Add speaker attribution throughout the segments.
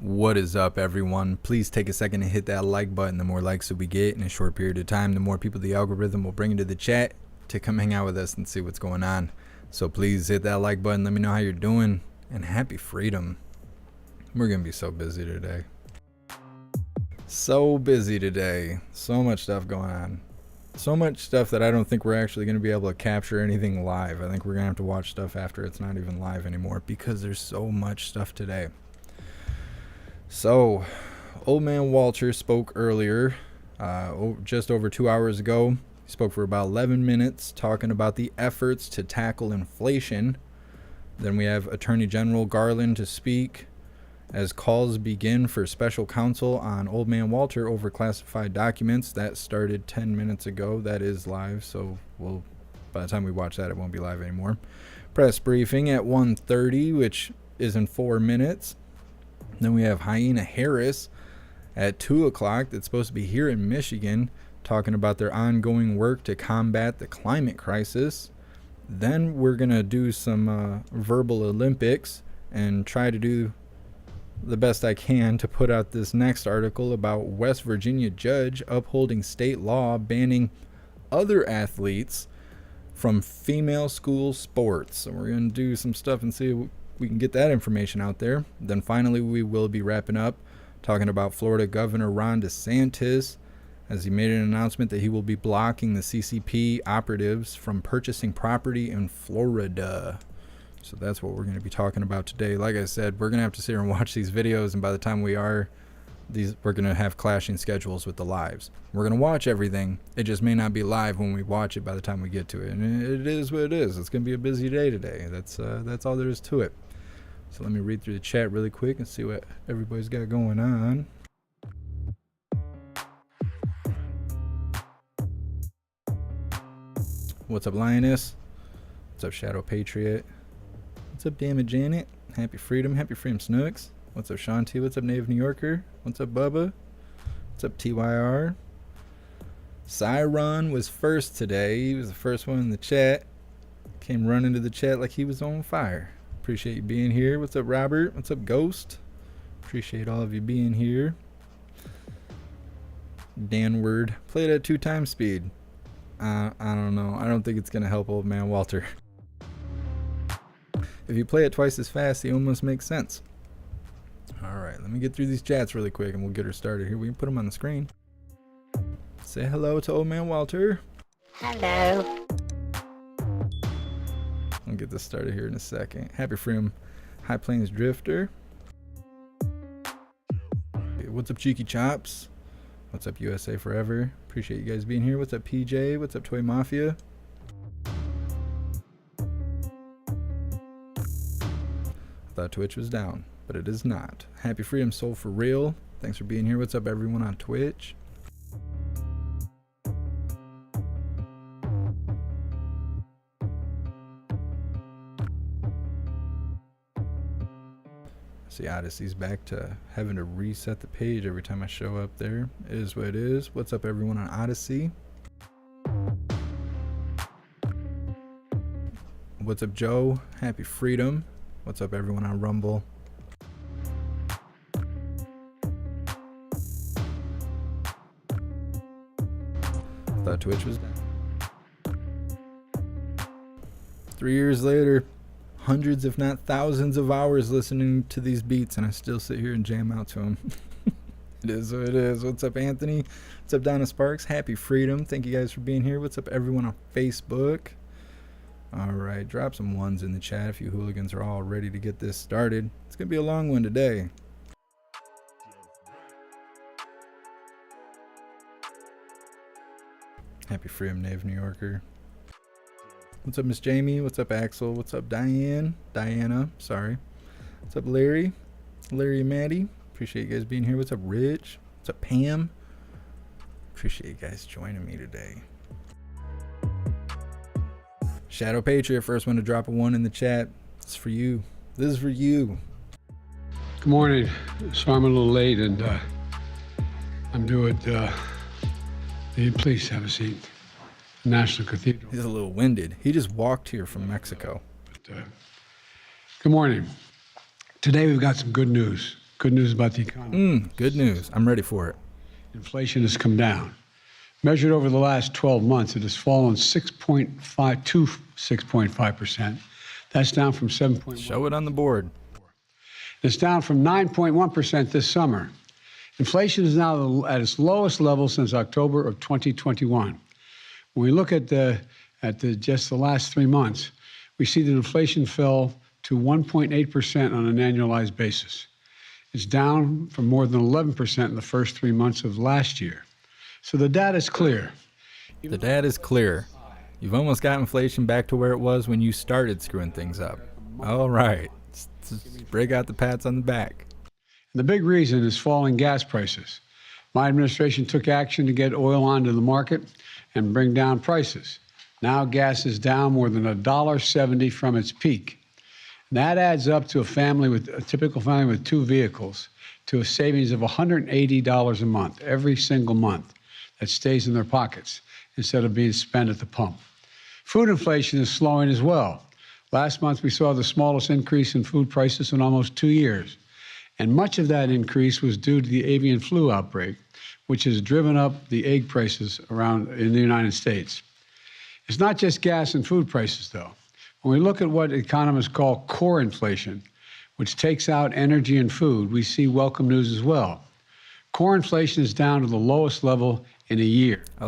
Speaker 1: What is up, everyone? Please take a second to hit that like button. The more likes that we get in a short period of time, the more people the algorithm will bring into the chat to come hang out with us and see what's going on. So please hit that like button. Let me know how you're doing, and happy freedom. We're gonna be so busy today. So busy today. So much stuff going on. So much stuff that I don't think we're actually going to be able to capture anything live. I think we're going to have to watch stuff after it's not even live anymore because there's so much stuff today. So, Old Man Walter spoke earlier, just over 2 hours ago. He spoke for about 11 minutes talking about the efforts to tackle inflation. Then we have Attorney General Garland to speak as calls begin for special counsel on Old Man Walter over classified documents. That started 10 minutes ago. That is live, so by the time we watch that, it won't be live anymore. Press briefing at 1:30, which is in 4 minutes. Then we have Hyena Harris at 2 o'clock. That's supposed to be here in Michigan, talking about their ongoing work to combat the climate crisis. Then we're going to do some verbal Olympics and try to do the best I can to put out this next article about West Virginia judge upholding state law banning other athletes from female school sports. So we're going to do some stuff and see if we can get that information out there. Then finally we will be wrapping up talking about Florida Governor Ron DeSantis, as he made an announcement that he will be blocking the CCP operatives from purchasing property in Florida. So that's what we're going to be talking about today. Like I said, we're going to have to sit here and watch these videos, and by the time we're going to have clashing schedules with the lives. We're going to watch everything. It just may not be live when we watch it by the time we get to it. And it is what it is. It's going to be a busy day today. That's all there is to it. So let me read through the chat really quick and see what everybody's got going on. What's up, Lioness? What's up, Shadow Patriot? What's up, Damn It Janet? Happy Freedom Snooks. What's up, Shanti? What's up, Native New Yorker? What's up, Bubba? What's up, TYR? Cyron was first today. He was the first one in the chat. Came running to the chat like he was on fire. Appreciate you being here. What's up, Robert? What's up, Ghost? Appreciate all of you being here. Danward. Play it at 2x speed. I don't know. I don't think it's going to help Old Man Walter. If you play it twice as fast, it almost makes sense. All right, let me get through these chats really quick and we'll get her started here. We can put them on the screen. Say hello to Old Man Walter.
Speaker 2: Hello.
Speaker 1: I'll get this started here in a second. Happy Freedom High Plains Drifter. Okay, what's up, Cheeky Chops? What's up, USA Forever? Appreciate you guys being here. What's up, PJ? What's up, Toy Mafia? I thought Twitch was down, but it is not. Happy Freedom Soul for real. Thanks for being here. What's up, everyone on Twitch? See, Odyssey's back to having to reset the page every time I show up there. It is what it is. What's up, everyone on Odyssey? What's up, Joe? Happy Freedom. What's up, everyone on Rumble? Thought Twitch was down. 3 years later, hundreds if not thousands of hours listening to these beats, and I still sit here and jam out to them. It is what it is. What's up, Anthony? What's up, Donna Sparks? Happy Freedom. Thank you guys for being here. What's up, everyone on Facebook? All right, drop some ones in the chat if you hooligans are all ready to get this started. It's going to be a long one today. Happy Freedom, Native New Yorker. What's up, Miss Jamie? What's up, Axel? What's up, Diana? Sorry. What's up, Larry? Larry and Maddie. Appreciate you guys being here. What's up, Rich? What's up, Pam? Appreciate you guys joining me today. Shadow Patriot, first one to drop a 1 in the chat. It's for you. This is for you.
Speaker 3: Good morning. Sorry I'm a little late, and I'm due at please have a seat. National Cathedral.
Speaker 1: He's a little winded. He just walked here from Mexico.
Speaker 3: Good morning. Today we've got some good news. Good news about the economy.
Speaker 1: Good news. I'm ready for it.
Speaker 3: Inflation has come down. Measured over the last 12 months, it has fallen 6.5 to 6.5%. That's down from 7.1%.
Speaker 1: Show it on the board.
Speaker 3: It's down from 9.1% this summer. Inflation is now at its lowest level since October of 2021. When we look at just the last 3 months, we see that inflation fell to 1.8% on an annualized basis. It's down from more than 11% in the first 3 months of last year. So the data is clear.
Speaker 1: The data is clear. You've almost got inflation back to where it was when you started screwing things up. All right. Let's break out the pats on the back.
Speaker 3: And the big reason is falling gas prices. My administration took action to get oil onto the market and bring down prices. Now gas is down more than $1.70 from its peak. And that adds up to a typical family with 2 vehicles to a savings of $180 a month, every single month, that stays in their pockets instead of being spent at the pump. Food inflation is slowing as well. Last month, we saw the smallest increase in food prices in almost 2 years. And much of that increase was due to the avian flu outbreak, which has driven up the egg prices around in the United States. It's not just gas and food prices, though. When we look at what economists call core inflation, which takes out energy and food, we see welcome news as well. Core inflation is down to the lowest level in a year.
Speaker 1: I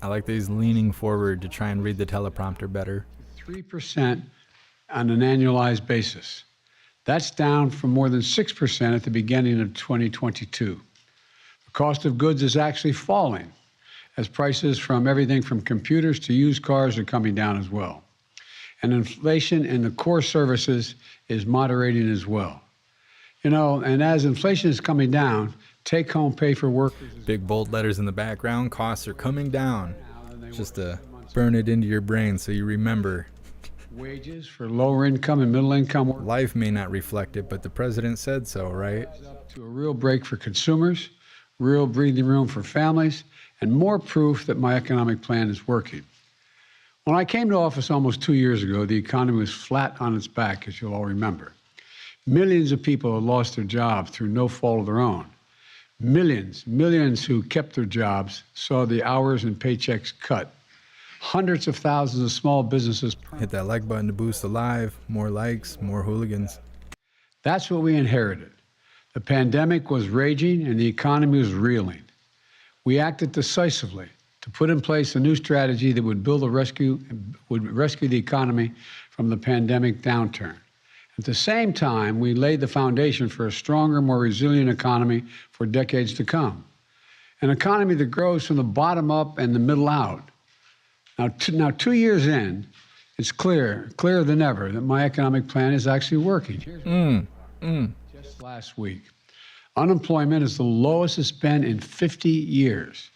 Speaker 1: like these leaning forward to try and read the teleprompter better.
Speaker 3: 3% on an annualized basis. That's down from more than 6% at the beginning of 2022. The cost of goods is actually falling as prices from everything from computers to used cars are coming down as well. And inflation in the core services is moderating as well. And as inflation is coming down, take-home pay for workers.
Speaker 1: Big bold letters in the background, costs are coming down. Just to burn it into your brain so you remember.
Speaker 3: Wages for lower income and middle income workers.
Speaker 1: Life may not reflect it, but the president said so, right?
Speaker 3: To a real break for consumers, real breathing room for families, and more proof that my economic plan is working. When I came to office almost 2 years ago, the economy was flat on its back, as you'll all remember. Millions of people had lost their jobs through no fault of their own. Millions who kept their jobs saw the hours and paychecks cut. Hundreds of thousands of small businesses.
Speaker 1: Hit that like button to boost the live. More likes, more hooligans.
Speaker 3: That's what we inherited. The pandemic was raging and the economy was reeling. We acted decisively to put in place a new strategy that would rescue the economy from the pandemic downturn. At the same time, we laid the foundation for a stronger, more resilient economy for decades to come. An economy that grows from the bottom up and the middle out. Now 2 years in, it's clearer than ever that my economic plan is actually working. Just last week, unemployment is the lowest it's been in 50 years.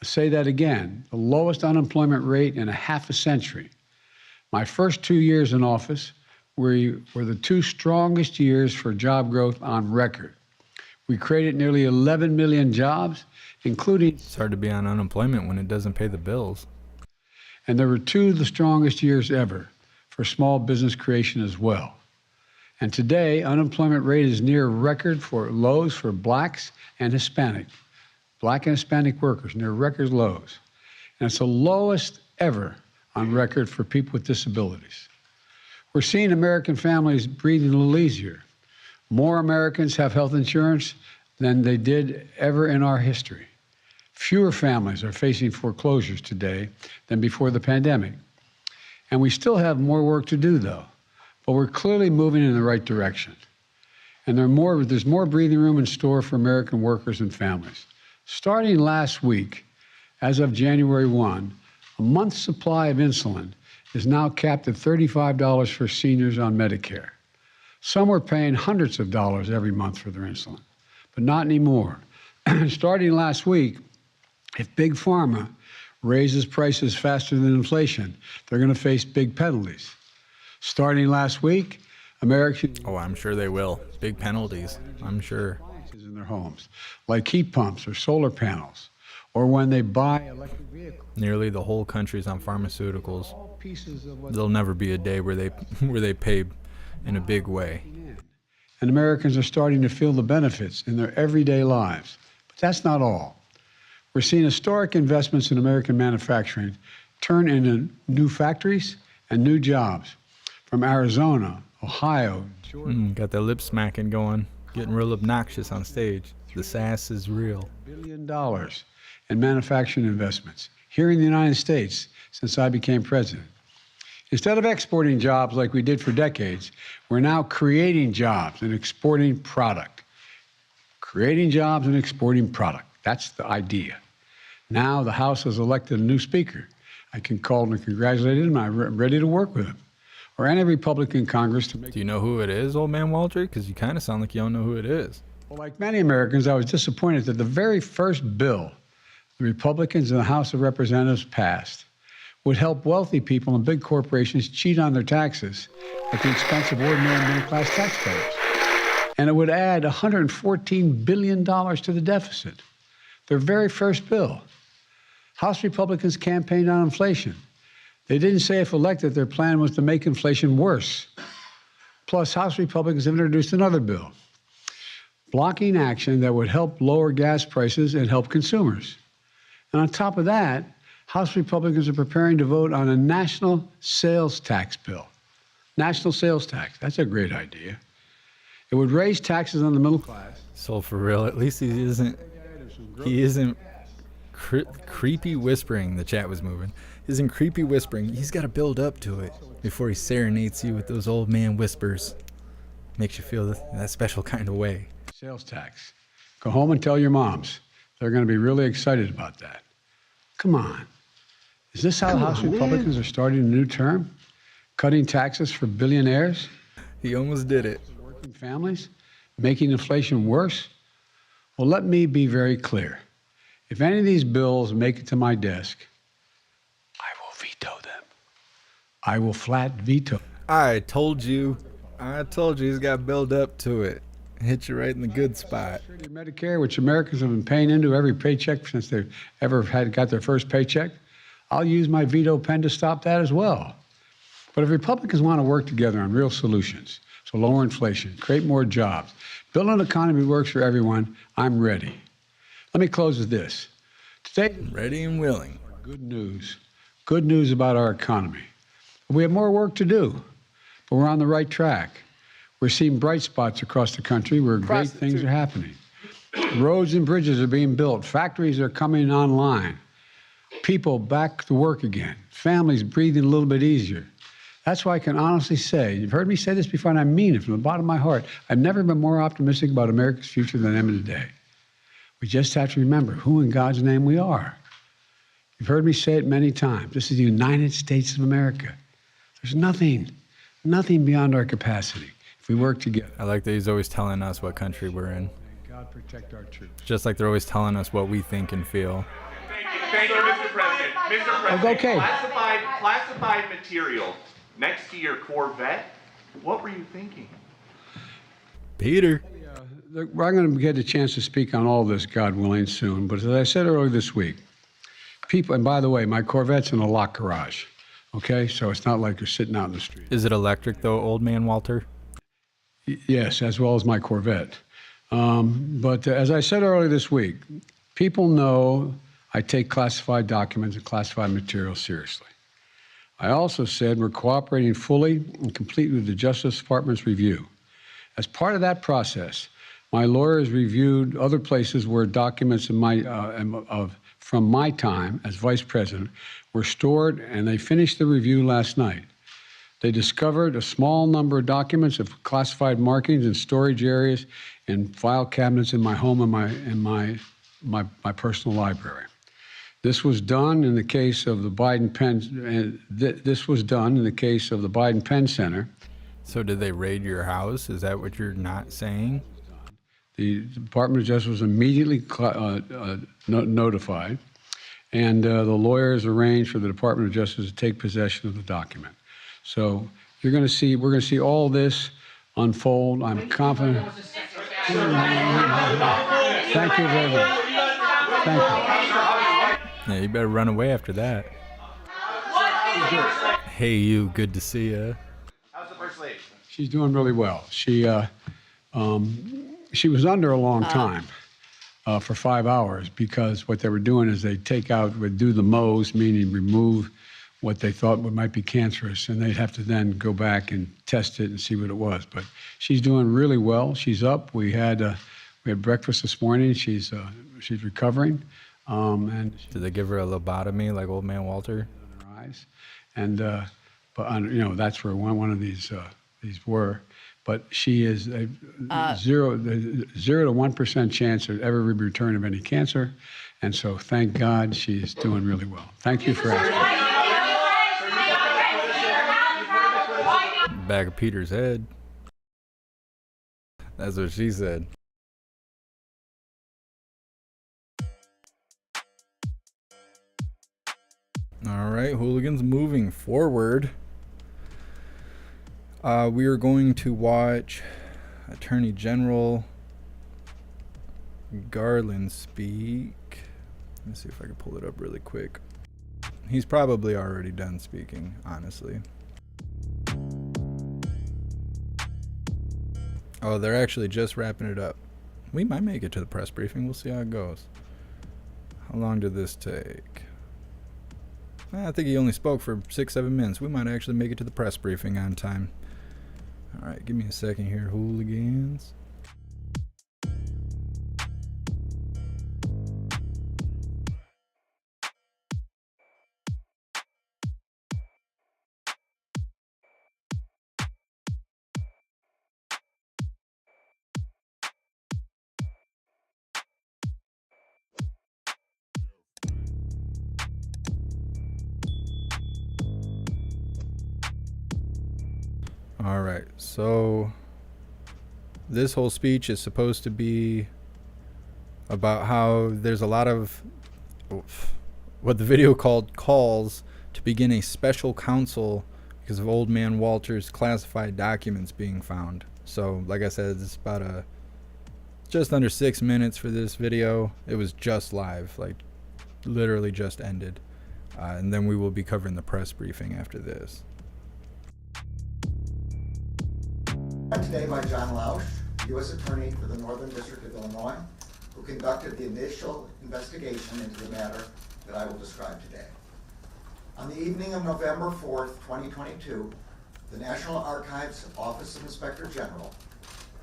Speaker 3: I say that again, the lowest unemployment rate in a half a century. My first 2 years in office were the 2 strongest years for job growth on record. We created nearly 11 million jobs, including...
Speaker 1: It's hard to be on unemployment when it doesn't pay the bills.
Speaker 3: And there were 2 of the strongest years ever for small business creation as well. And today, unemployment rate is near record lows for blacks and Hispanic. Black and Hispanic workers, near record lows. And it's the lowest ever on record for people with disabilities. We're seeing American families breathing a little easier. More Americans have health insurance than they did ever in our history. Fewer families are facing foreclosures today than before the pandemic. And we still have more work to do, though. But we're clearly moving in the right direction. And there's more breathing room in store for American workers and families. Starting last week, as of January 1, a month's supply of insulin is now capped at $35 for seniors on Medicare. Some were paying hundreds of dollars every month for their insulin, but not anymore. Starting last week, if Big Pharma raises prices faster than inflation, they're going to face big penalties. Starting last week, Americans...
Speaker 1: Oh, I'm sure they will. Big penalties, I'm sure.
Speaker 3: ...in their homes, like heat pumps or solar panels, or when they buy electric vehicles.
Speaker 1: Nearly the whole country's on pharmaceuticals. There'll never be a day where they pay in a big way.
Speaker 3: and Americans are starting to feel the benefits in their everyday lives. But that's not all. We're seeing historic investments in American manufacturing turn into new factories and new jobs from Arizona, Ohio, Georgia.
Speaker 1: Got the lip smacking going, getting real obnoxious on stage. The sass is real.
Speaker 3: $1 billion in manufacturing investments here in the United States since I became president. Instead of exporting jobs like we did for decades, we're now creating jobs and exporting product. Creating jobs and exporting product. That's the idea. Now the House has elected a new speaker. I can call and congratulate him. I'm ready to work with him. Or any Republican in Congress to make...
Speaker 1: Do you know who it is, old man Walter? Because you kind of sound like you don't know who it is.
Speaker 3: Well, like many Americans, I was disappointed that the very first bill the Republicans in the House of Representatives passed would help wealthy people and big corporations cheat on their taxes at the expense of ordinary middle-class taxpayers. And it would add $114 billion to the deficit. Their very first bill. House Republicans campaigned on inflation. They didn't say if elected their plan was to make inflation worse. Plus, House Republicans have introduced another bill, blocking action that would help lower gas prices and help consumers. And on top of that, House Republicans are preparing to vote on a national sales tax bill. National sales tax, that's a great idea. It would raise taxes on the middle class.
Speaker 1: So for real, at least he isn't creepy whispering. The chat was moving. Isn't creepy whispering. He's got to build up to it before he serenades you with those old man whispers. Makes you feel that special kind of way.
Speaker 3: Sales tax. Go home and tell your moms. They're going to be really excited about that. Come on. Is this how House Republicans are starting a new term? Cutting taxes for billionaires?
Speaker 1: He almost did it.
Speaker 3: Working families? Making inflation worse? Well, let me be very clear. If any of these bills make it to my desk, I will veto them. I will flat veto them.
Speaker 1: I told you he's got to build up to it. Hit you right in the good spot.
Speaker 3: Medicare, which Americans have been paying into every paycheck since they've ever got their first paycheck, I'll use my veto pen to stop that as well. But if Republicans want to work together on real solutions, so lower inflation, create more jobs, build an economy that works for everyone, I'm ready. Let me close with this. Today,
Speaker 1: ready and willing.
Speaker 3: Good news. Good news about our economy. We have more work to do, but we're on the right track. We're seeing bright spots across the country where great things are happening. Roads and bridges are being built. Factories are coming online. People back to work again. Families breathing a little bit easier. That's why I can honestly say, you've heard me say this before, and I mean it from the bottom of my heart, I've never been more optimistic about America's future than I am today. We just have to remember who in God's name we are. You've heard me say it many times. This is the United States of America. There's nothing beyond our capacity if we work together.
Speaker 1: I like that he's always telling us what country we're in.
Speaker 3: May God protect our troops.
Speaker 1: Just like they're always telling us what we think and feel.
Speaker 2: Thank you, Mr. President. Mr. President,
Speaker 3: okay.
Speaker 2: Classified material next to your Corvette. What were you thinking?
Speaker 1: Peter.
Speaker 3: Look, I'm going to get a chance to speak on all this, God willing, soon. But as I said earlier this week, people, and by the way, my Corvette's in a locked garage, okay? So it's not like you're sitting out in the street.
Speaker 1: Is it electric, though, old man Walter?
Speaker 3: Yes, as well as my Corvette. But as I said earlier this week, people know I take classified documents and classified material seriously. I also said we're cooperating fully and completely with the Justice Department's review. As part of that process, my lawyers reviewed other places where documents from my time as vice president were stored, and they finished the review last night. They discovered a small number of documents of classified markings in storage areas and file cabinets in my home and my personal library. This was done in the case of the Biden Penn. This was done in the case of the Biden Penn Center.
Speaker 1: So did they raid your house? Is that what you're not saying?
Speaker 3: The Department of Justice was immediately notified, and the lawyers arranged for the Department of Justice to take possession of the document. So we're going to see all this unfold. I'm confident. Thank you very much. Thank you.
Speaker 1: Yeah, you better run away after that. Hey, you. Good to see ya.
Speaker 2: How's the First Lady?
Speaker 3: She's doing really well. She, She was under a long time for 5 hours because what they were doing is they would do the Mohs, meaning remove what they thought might be cancerous, and they'd have to then go back and test it and see what it was. But she's doing really well. She's up. We had breakfast this morning. She's recovering. And
Speaker 1: did they give her a lobotomy like old man Walter?
Speaker 3: In her eyes, and that's where one of these were. But she is a 0 to 1% chance of ever return of any cancer, and so thank God she's doing really well. Thank you for asking.
Speaker 1: Back of Peter's head. That's what she said. All right, Hooligans, moving forward. We are going to watch Attorney General Garland speak. Let me see if I can pull it up really quick. He's probably already done speaking, honestly. Oh, they're actually just wrapping it up. We might make it to the press briefing. We'll see how it goes. How long did this take? I think he only spoke for 6-7 minutes. We might actually make it to the press briefing on time. All right, give me a second here, Hooligans. All right, so this whole speech is supposed to be about how there's a lot of what the video called calls to begin a special counsel because of old man Walter's classified documents being found. So like I said, it's about just under 6 minutes for this video. It was just live, like literally just ended. And then we will be covering the press briefing after this.
Speaker 4: Today by John Lausch, U.S. Attorney for the Northern District of Illinois, who conducted the initial investigation into the matter that I will describe today. On the evening of November 4th, 2022, the National Archives Office of Inspector General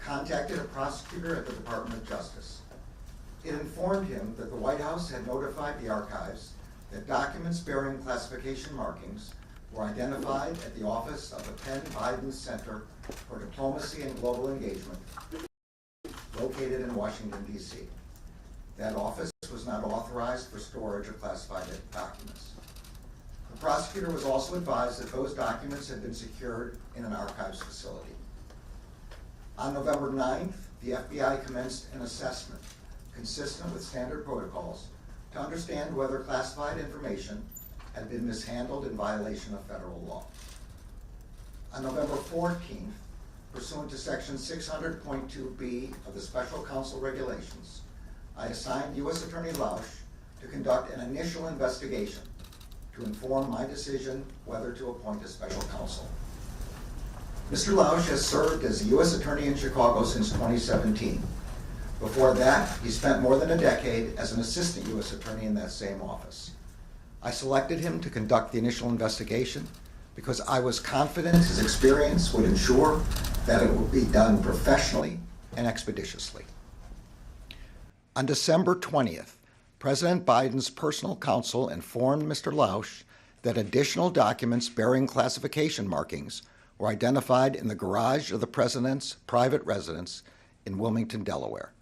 Speaker 4: contacted a prosecutor at the Department of Justice. It informed him that the White House had notified the archives that documents bearing classification markings were identified at the office of the Penn Biden Center for Diplomacy and Global Engagement, located in Washington, D.C. That office was not authorized for storage of classified documents. The prosecutor was also advised that those documents had been secured in an archives facility. On November 9th, the FBI commenced an assessment consistent with standard protocols to understand whether classified information had been mishandled in violation of federal law. On November 14th, pursuant to section 600.2b of the Special Counsel Regulations, I assigned U.S. Attorney Lausch to conduct an initial investigation to inform my decision whether to appoint a special counsel. Mr. Lausch has served as a U.S. Attorney in Chicago since 2017. Before that, he spent more than a decade as an assistant U.S. Attorney in that same office. I selected him to conduct the initial investigation because I was confident his experience would ensure that it would be done professionally and expeditiously. On December 20th, President Biden's personal counsel informed Mr. Lausch that additional documents bearing classification markings were identified in the garage of the president's private residence in Wilmington, Delaware.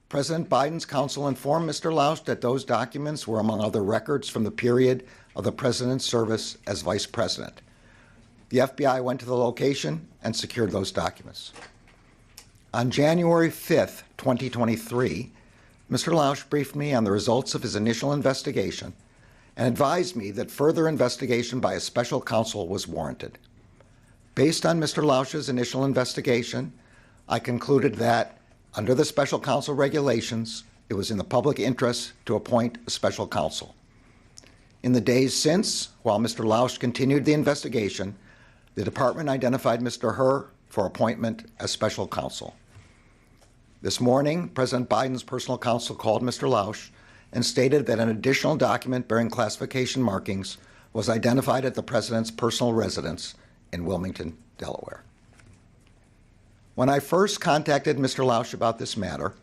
Speaker 4: President Biden's counsel informed Mr. Lausch that those documents were among other records from the period of the president's service as vice president. The FBI went to the location and secured those documents. On January 5th, 2023, Mr. Lausch briefed me on the results of his initial investigation and advised me that further investigation by a special counsel was warranted. Based on Mr. Lausch's initial investigation, I concluded that under the special counsel regulations, it was in the public interest to appoint a special counsel. In the days since, while Mr. Lausch continued the investigation, the department identified Mr. Herr for appointment as special counsel. This morning, President Biden's personal counsel called Mr. Lausch and stated that an additional document bearing classification markings was identified at the president's personal residence in Wilmington, Delaware. When I first contacted Mr. Lausch about this matter,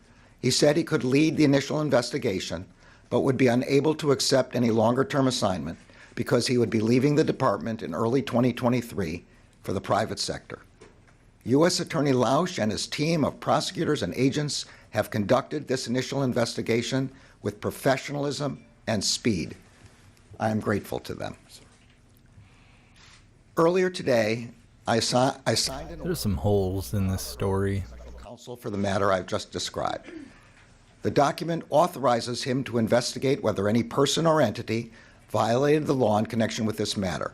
Speaker 4: he said he could lead the initial investigation, but would be unable to accept any longer-term assignment because he would be leaving the department in early 2023 for the private sector. U.S. Attorney Lausch and his team of prosecutors and agents have conducted this initial investigation with professionalism and speed. I am grateful to them. Earlier today, I signed an
Speaker 1: There's some holes in this story.
Speaker 4: counsel for the matter I've just described. The document authorizes him to investigate whether any person or entity violated the law in connection with this matter.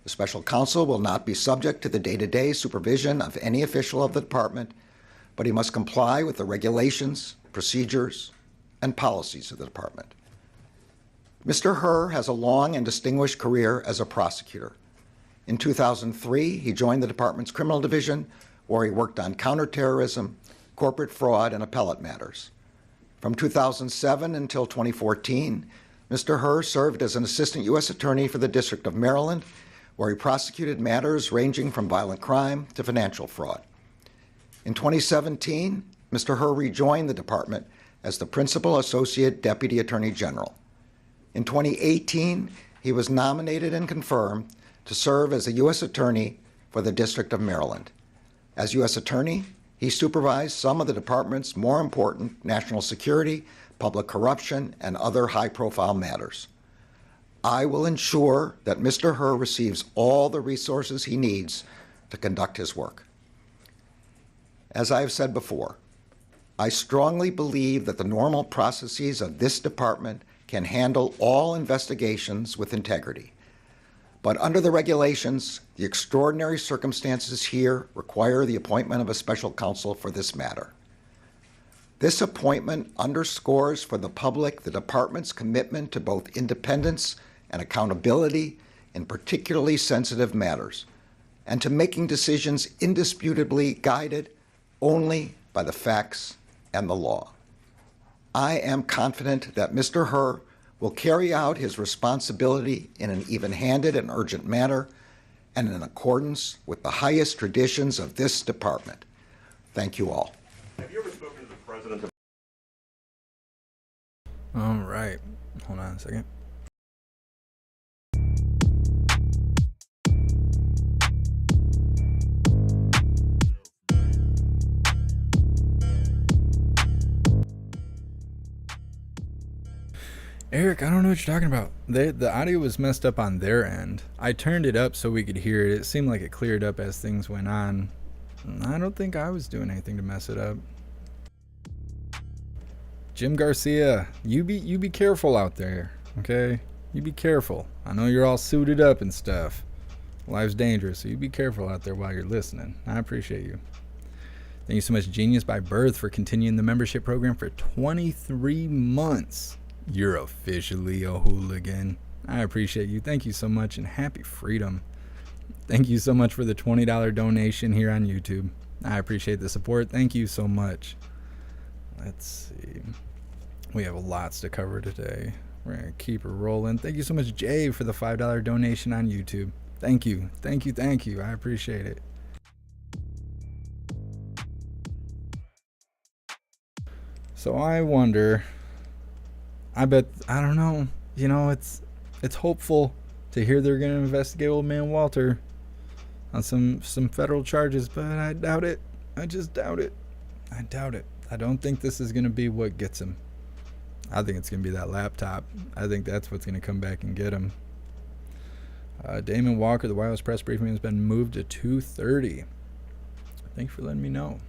Speaker 4: The special counsel will not be subject to the day-to-day supervision of any official of the department, but he must comply with the regulations, procedures, and policies of the department. Mr. Herr has a long and distinguished career as a prosecutor. In 2003, he joined the department's criminal division, where he worked on counterterrorism, corporate fraud, and appellate matters. From 2007 until 2014, Mr. Herr served as an assistant U.S. attorney for the District of Maryland, where he prosecuted matters ranging from violent crime to financial fraud. In 2017, Mr. Herr rejoined the department as the Principal Associate Deputy Attorney General. In 2018, he was nominated and confirmed to serve as a U.S. Attorney for the District of Maryland. As U.S. Attorney, he supervised some of the department's more important national security, public corruption, and other high-profile matters. I will ensure that Mr. Herr receives all the resources he needs to conduct his work. As I have said before, I strongly believe that the normal processes of this department can handle all investigations with integrity. But under the regulations, the extraordinary circumstances here require the appointment of a special counsel for this matter. This appointment underscores for the public the department's commitment to both independence and accountability in particularly sensitive matters, and to making decisions indisputably guided only by the facts and the law. I am confident that Mr. Herr will carry out his responsibility in an even-handed and urgent manner and in accordance with the highest traditions of this department. Thank you all.
Speaker 2: Have you ever spoken to the president?
Speaker 1: All right. Hold on a second. Eric, I don't know what you're talking about. The audio was messed up on their end. I turned it up so we could hear it. It seemed like it cleared up as things went on. I don't think I was doing anything to mess it up. Jim Garcia, you be careful out there, okay? You be careful. I know you're all suited up and stuff. Life's dangerous, so you be careful out there while you're listening. I appreciate you. Thank you so much, Genius by Birth, for continuing the membership program for 23 months. You're officially a hooligan. I appreciate you. Thank you so much, and happy freedom. Thank you so much for the $20 donation here on YouTube. I appreciate the support. Thank you so much. Let's see. We have lots to cover today. We're going to keep it rolling. Thank you so much, Jay, for the $5 donation on YouTube. Thank you. Thank you. Thank you. I appreciate it. So I wonder, I don't know, you know, it's hopeful to hear they're going to investigate old man Walter on some federal charges, but I doubt it. I just doubt it. I doubt it. I don't think this is going to be what gets him. I think it's going to be that laptop. I think that's what's going to come back and get him. Damon Walker, the wireless press briefing has been moved to 2:30. Thank you for letting me know.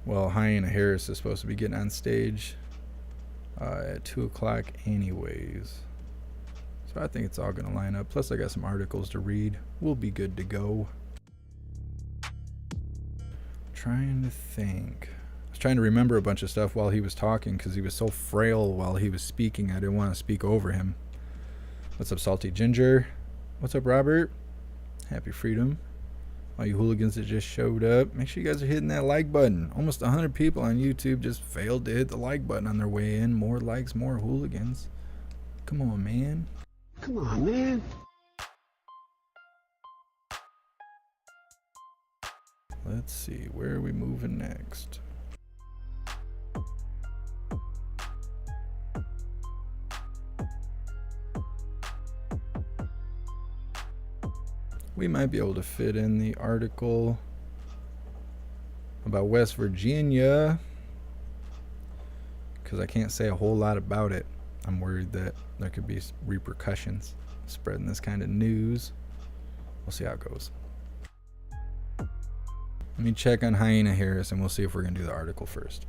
Speaker 1: Well, Hyena Harris is supposed to be getting on stage at 2 o'clock anyways. So I think it's all going to line up. Plus, I got some articles to read. We'll be good to go. Trying to think. I was trying to remember a bunch of stuff while he was talking because he was so frail while he was speaking. I didn't want to speak over him. What's up, Salty Ginger? What's up, Robert? Happy freedom. All you hooligans that just showed up, make sure you guys are hitting that like button. Almost 100 people on YouTube just failed to hit the like button on their way in. More likes, more hooligans. Come on, man.
Speaker 3: Come on, man.
Speaker 1: Let's see, where are we moving next? We might be able to fit in the article about West Virginia, because I can't say a whole lot about it. I'm worried that there could be repercussions spreading this kind of news. We'll see how it goes. Let me check on Hyena Harris and we'll see if we're going to do the article first.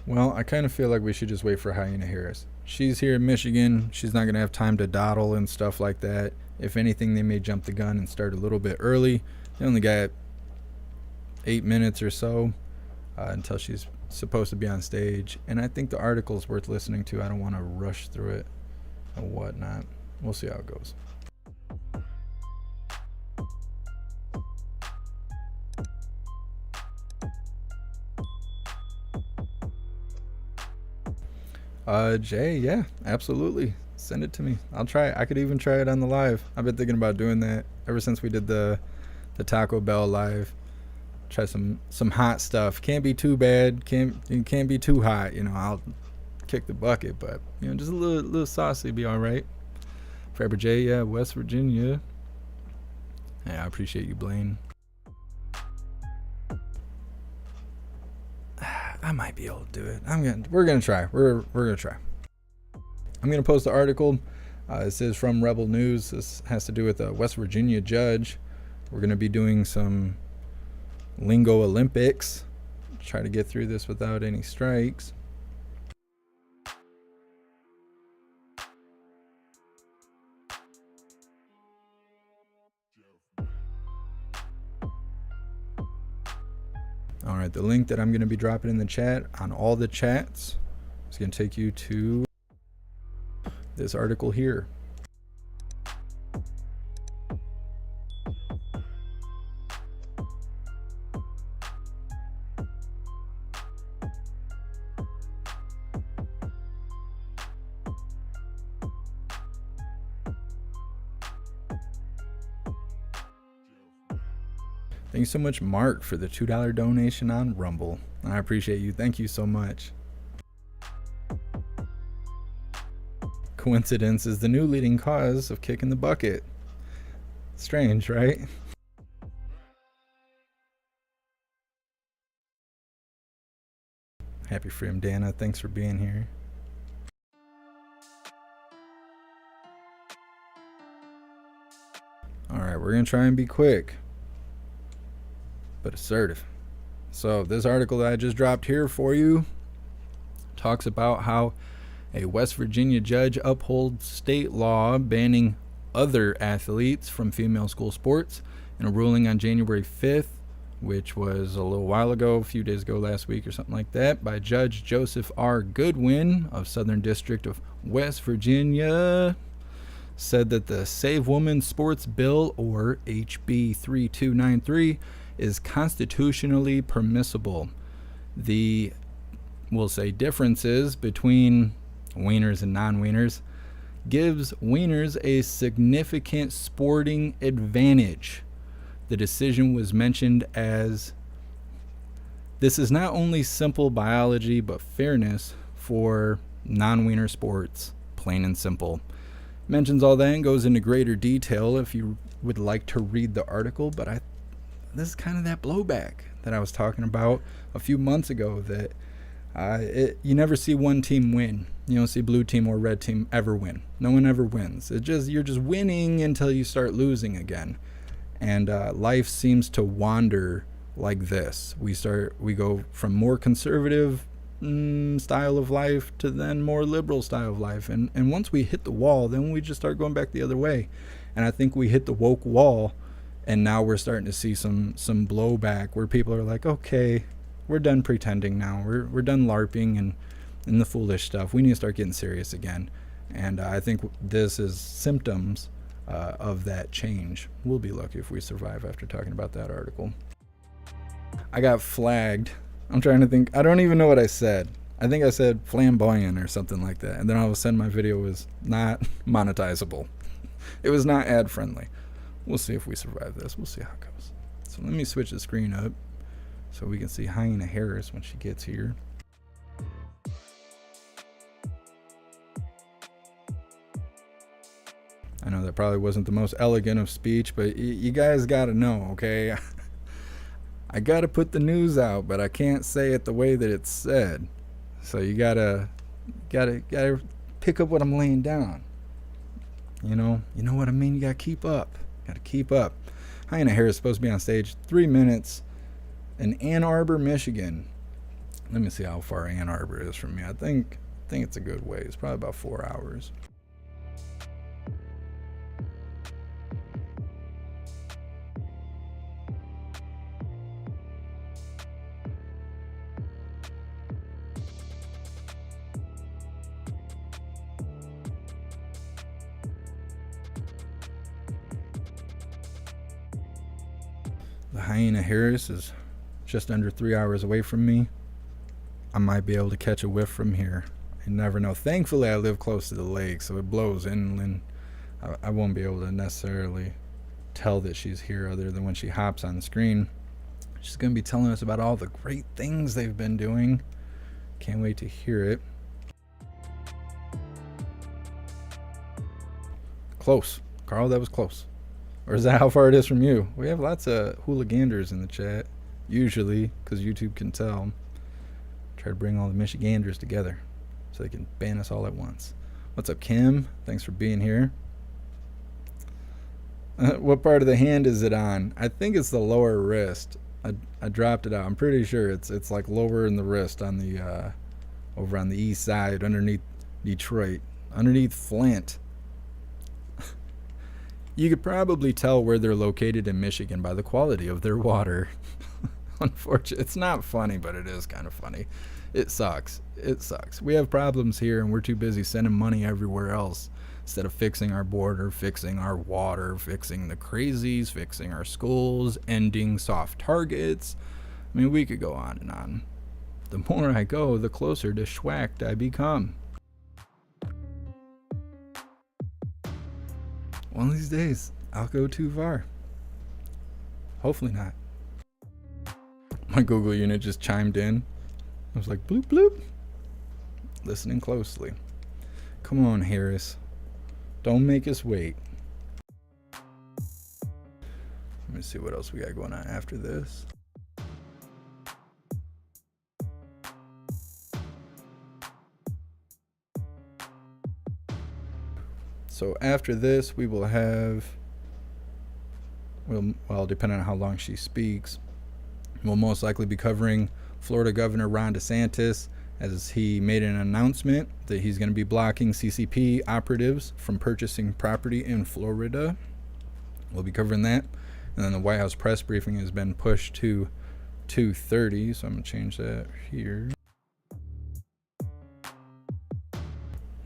Speaker 1: Well, I kind of feel like we should just wait for Hyena Harris. She's here in Michigan. She's not going to have time to dawdle and stuff like that. If anything, they may jump the gun and start a little bit early. They only got 8 minutes or so until she's supposed to be on stage. And I think the article is worth listening to. I don't want to rush through it and whatnot. We'll see how it goes. Jay, yeah, absolutely. Send it to me. I'll try it. I could even try it on the live. I've been thinking about doing that ever since we did the Taco Bell live. Try some hot stuff. Can't be too bad. Can't be too hot. You know, I'll kick the bucket, but you know, just a little saucy be all right. Forever Jay, yeah, West Virginia. Yeah, I appreciate you, Blaine. I might be able to do it. We're gonna try. We're gonna try. I'm gonna post the article. This is from Rebel News. This has to do with a West Virginia judge. We're gonna be doing some lingo Olympics. Try to get through this without any strikes. All right, the link that I'm going to be dropping in the chat on all the chats is going to take you to this article here. Thank you so much, Mark, for the $2 donation on Rumble. I appreciate you. Thank you so much. Coincidence is the new leading cause of kicking the bucket. Strange, right? Happy Freedom, Dana. Thanks for being here. All right, we're going to try and be quick, but assertive. So this article that I just dropped here for you talks about how a West Virginia judge upholds state law banning other athletes from female school sports in a ruling on January 5th, which was a little while ago, a few days ago, last week or something like that, by Judge Joseph R. Goodwin of Southern District of West Virginia. Said that the Save Women's Sports Bill, or HB 3293, is constitutionally permissible. The, we'll say, differences between wieners and non-wieners gives wieners a significant sporting advantage. The decision was mentioned as, this is not only simple biology but fairness for non-wiener sports, plain and simple. Mentions all that and goes into greater detail if you would like to read the article, but this is kind of that blowback that I was talking about a few months ago, that you never see one team win. You don't see blue team or red team ever win. No one ever wins. You're just winning until you start losing again. And life seems to wander like this. We go from more conservative style of life to then more liberal style of life. And once we hit the wall, then we just start going back the other way. And I think we hit the woke wall, and now we're starting to see some blowback where people are like, okay, we're done pretending now. We're done LARPing and the foolish stuff. We need to start getting serious again. And I think this is symptoms of that change. We'll be lucky if we survive after talking about that article. I got flagged. I'm trying to think. I don't even know what I said. I think I said flamboyant or something like that. And then all of a sudden my video was not monetizable. It was not ad friendly. We'll see if we survive this. We'll see how it goes. So let me switch the screen up so we can see Hyena Harris when she gets here. I know that probably wasn't the most elegant of speech, but you guys got to know, okay? I got to put the news out, but I can't say it the way that it's said. So you got to pick up what I'm laying down. You know what I mean? You got to keep up. Got to keep up. Hyena Harris is supposed to be on stage 3 minutes in Ann Arbor, Michigan. Let me see how far Ann Arbor is from me. I think it's a good way. It's probably about 4 hours. The Hyena Harris is just under 3 hours away from me. I might be able to catch a whiff from here. You never know. Thankfully, I live close to the lake, so it blows inland. I won't be able to necessarily tell that she's here other than when she hops on the screen. She's going to be telling us about all the great things they've been doing. Can't wait to hear it. Close. Carl, that was close. Or is that how far it is from you? We have lots of hooliganders in the chat, usually, because YouTube can tell. Try to bring all the Michiganders together so they can ban us all at once. What's up, Kim? Thanks for being here. What part of the hand is it on? I think it's the lower wrist. I dropped it out. I'm pretty sure it's like lower in the wrist on the over on the east side, underneath Detroit, underneath Flint. You could probably tell where they're located in Michigan by the quality of their water. Unfortunately, it's not funny, but it is kind of funny. It sucks. It sucks. We have problems here, and we're too busy sending money everywhere else instead of fixing our border, fixing our water, fixing the crazies, fixing our schools, ending soft targets. I mean, we could go on and on. The more I go, the closer to schwacked I become. One of these days, I'll go too far. Hopefully not. My Google unit just chimed in. I was like, bloop, bloop. Listening closely. Come on, Harris. Don't make us wait. Let me see what else we got going on after this. So after this, we will have, well, depending on how long she speaks, we'll most likely be covering Florida Governor Ron DeSantis, as he made an announcement that he's going to be blocking CCP operatives from purchasing property in Florida. We'll be covering that. And then the White House press briefing has been pushed to 2:30, so I'm going to change that here.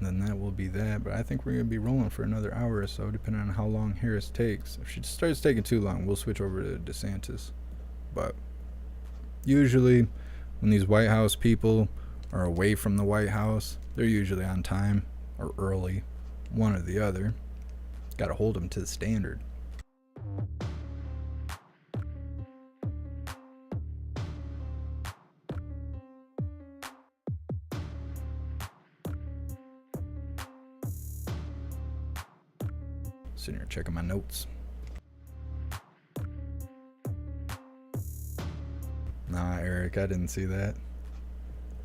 Speaker 1: Then that will be that, but I think we're going to be rolling for another hour or so, depending on how long Harris takes. If she starts taking too long, we'll switch over to DeSantis. But usually, when these White House people are away from the White House, they're usually on time or early, one or the other. Got to hold them to the standard. Sitting here checking my notes. Nah, Eric, I didn't see that.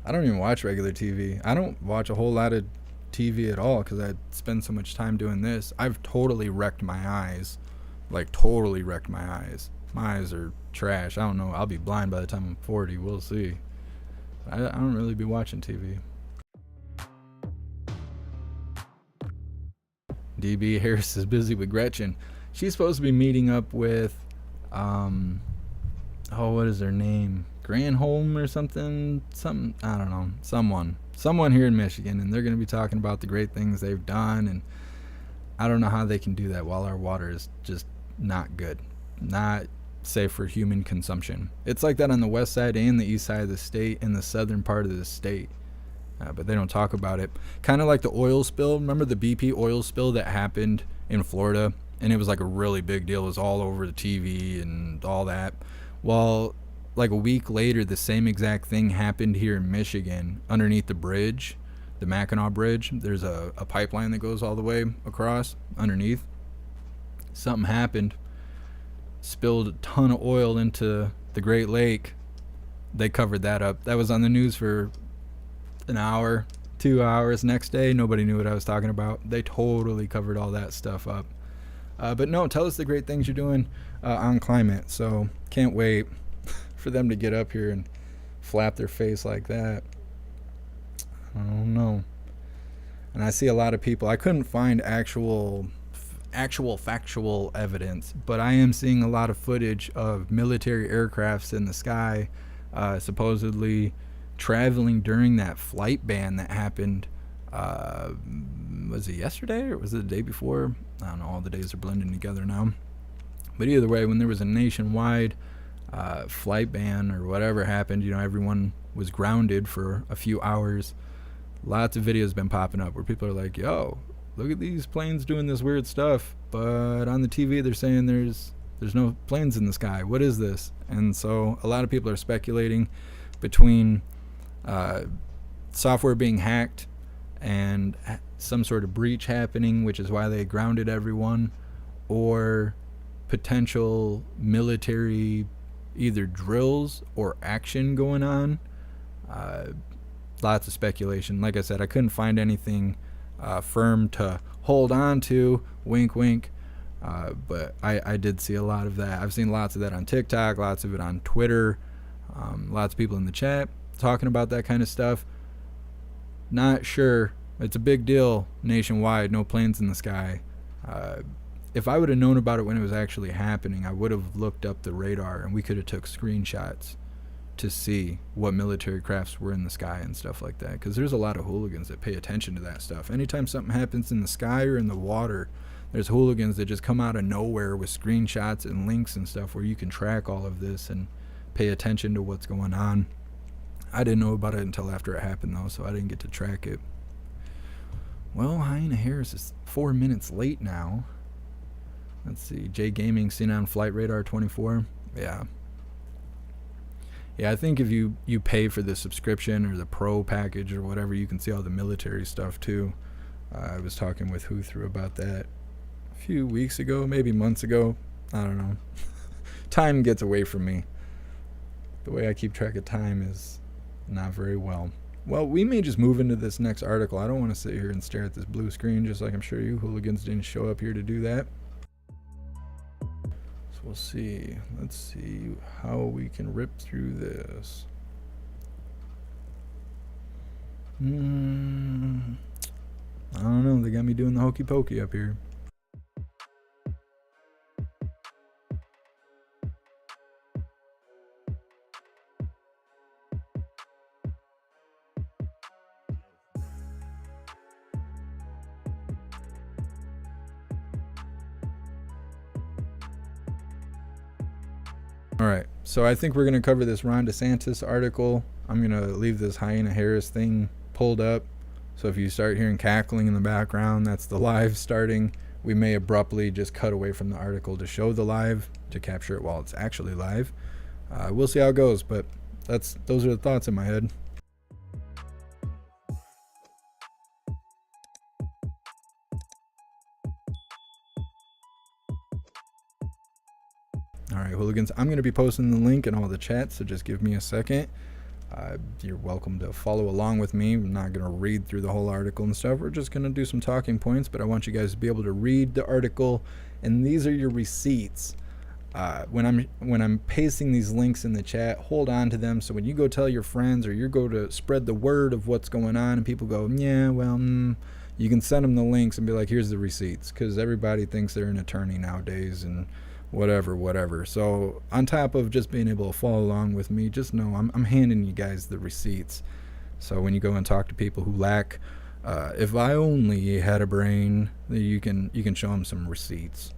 Speaker 1: I don't even watch regular TV. I don't watch a whole lot of TV at all because I spend so much time doing this. I've totally wrecked my eyes. Like, totally wrecked my eyes. My eyes are trash. I don't know. I'll be blind by the time I'm 40. We'll see. I don't really be watching TV. DB Harris is busy with Gretchen. She's supposed to be meeting up with, what is her name? Granholm or something? I don't know. Someone here in Michigan, and they're going to be talking about the great things they've done, and I don't know how they can do that while our water is just not good, not safe for human consumption. It's like that on the west side and the east side of the state and the southern part of the state, but they don't talk about it. Kind of like the oil spill. Remember the BP oil spill that happened in Florida? And it was like a really big deal. It was all over the TV and all that. Well, like a week later, the same exact thing happened here in Michigan underneath the bridge, the Mackinac Bridge. There's a pipeline that goes all the way across underneath. Something happened, spilled a ton of oil into the Great Lake. They covered that up. That was on the news for an hour, 2 hours. Next day, nobody knew what I was talking about. They totally covered all that stuff up. But no, tell us the great things you're doing on climate. So can't wait for them to get up here and flap their face like that. I don't know. And I see a lot of people. I couldn't find actual factual evidence, but I am seeing a lot of footage of military aircrafts in the sky, supposedly traveling during that flight ban that happened. Was it yesterday or was it the day before? I don't know. All the days are blending together now. But either way, when there was a nationwide flight ban or whatever happened, everyone was grounded for a few hours. Lots of videos been popping up where people are like, yo, look at these planes doing this weird stuff, but on the TV they're saying there's no planes in the sky. What is this? And so a lot of people are speculating between software being hacked and some sort of breach happening, which is why they grounded everyone, or potential military either drills or action going on. Lots of speculation. Like I said, I couldn't find anything firm to hold on to, wink wink, but I did see a lot of that. I've seen lots of that on TikTok, lots of it on Twitter, lots of people in the chat talking about that kind of stuff. Not sure. It's a big deal nationwide, no planes in the sky. If I would have known about it when it was actually happening, I would have looked up the radar and we could have took screenshots to see what military crafts were in the sky and stuff like that, because there's a lot of hooligans that pay attention to that stuff. Anytime something happens in the sky or in the water, there's hooligans that just come out of nowhere with screenshots and links and stuff where you can track all of this and pay attention to what's going on. I didn't know about it until after it happened though, so I didn't get to track it. Well, Hyena Harris is 4 minutes late now. Let's see, J Gaming seen on Flight Radar 24. Yeah, I think if you pay for the subscription or the pro package or whatever, you can see all the military stuff too. I was talking with Who about that a few weeks ago, maybe months ago. I don't know. Time gets away from me. The way I keep track of time is not very well. Well, we may just move into this next article. I don't want to sit here and stare at this blue screen, just like I'm sure you hooligans didn't show up here to do that. We'll see. Let's see how we can rip through this. I don't know. They got me doing the hokey pokey up here. All right, so I think we're going to cover this Ron DeSantis article. I'm going to leave this Hyena Harris thing pulled up. So if you start hearing cackling in the background, that's the live starting. We may abruptly just cut away from the article to show the live, to capture it while it's actually live. We'll see how it goes, but those are the thoughts in my head. All right, hooligans, I'm going to be posting the link in all the chats, so just give me a second. You're welcome to follow along with me. I'm not going to read through the whole article and stuff. We're just going to do some talking points, but I want you guys to be able to read the article, and these are your receipts. when I'm pasting these links in the chat, hold on to them, so when you go tell your friends or you go to spread the word of what's going on and people go, yeah, well, you can send them the links and be like, here's the receipts, because everybody thinks they're an attorney nowadays and whatever. So on top of just being able to follow along with me, just know I'm handing you guys the receipts. So when you go and talk to people who lack, if I only had a brain, you can show them some receipts.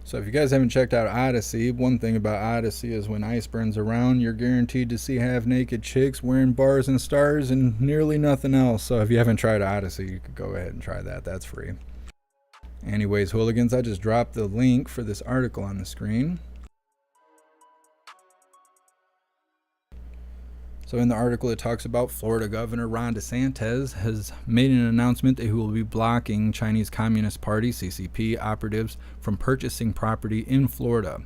Speaker 1: So if you guys haven't checked out Odyssey, one thing about Odyssey is when ice burns around, you're guaranteed to see half-naked chicks wearing bars and stars and nearly nothing else. So if you haven't tried Odyssey, you could go ahead and try that. That's free. Anyways, hooligans, I just dropped the link for this article on the screen. So in the article, it talks about Florida Governor Ron DeSantis has made an announcement that he will be blocking Chinese Communist Party, CCP, operatives from purchasing property in Florida,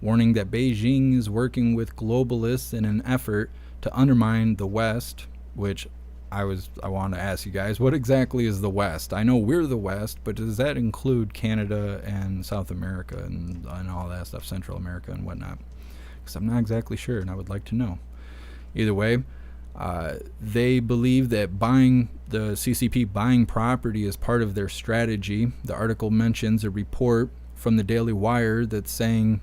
Speaker 1: warning that Beijing is working with globalists in an effort to undermine the West, which I want to ask you guys, what exactly is the West? I know we're the West, but does that include Canada and South America and all that stuff, Central America and whatnot? Because I'm not exactly sure, and I would like to know. Either way, they believe that the CCP buying property is part of their strategy. The article mentions a report from the Daily Wire that's saying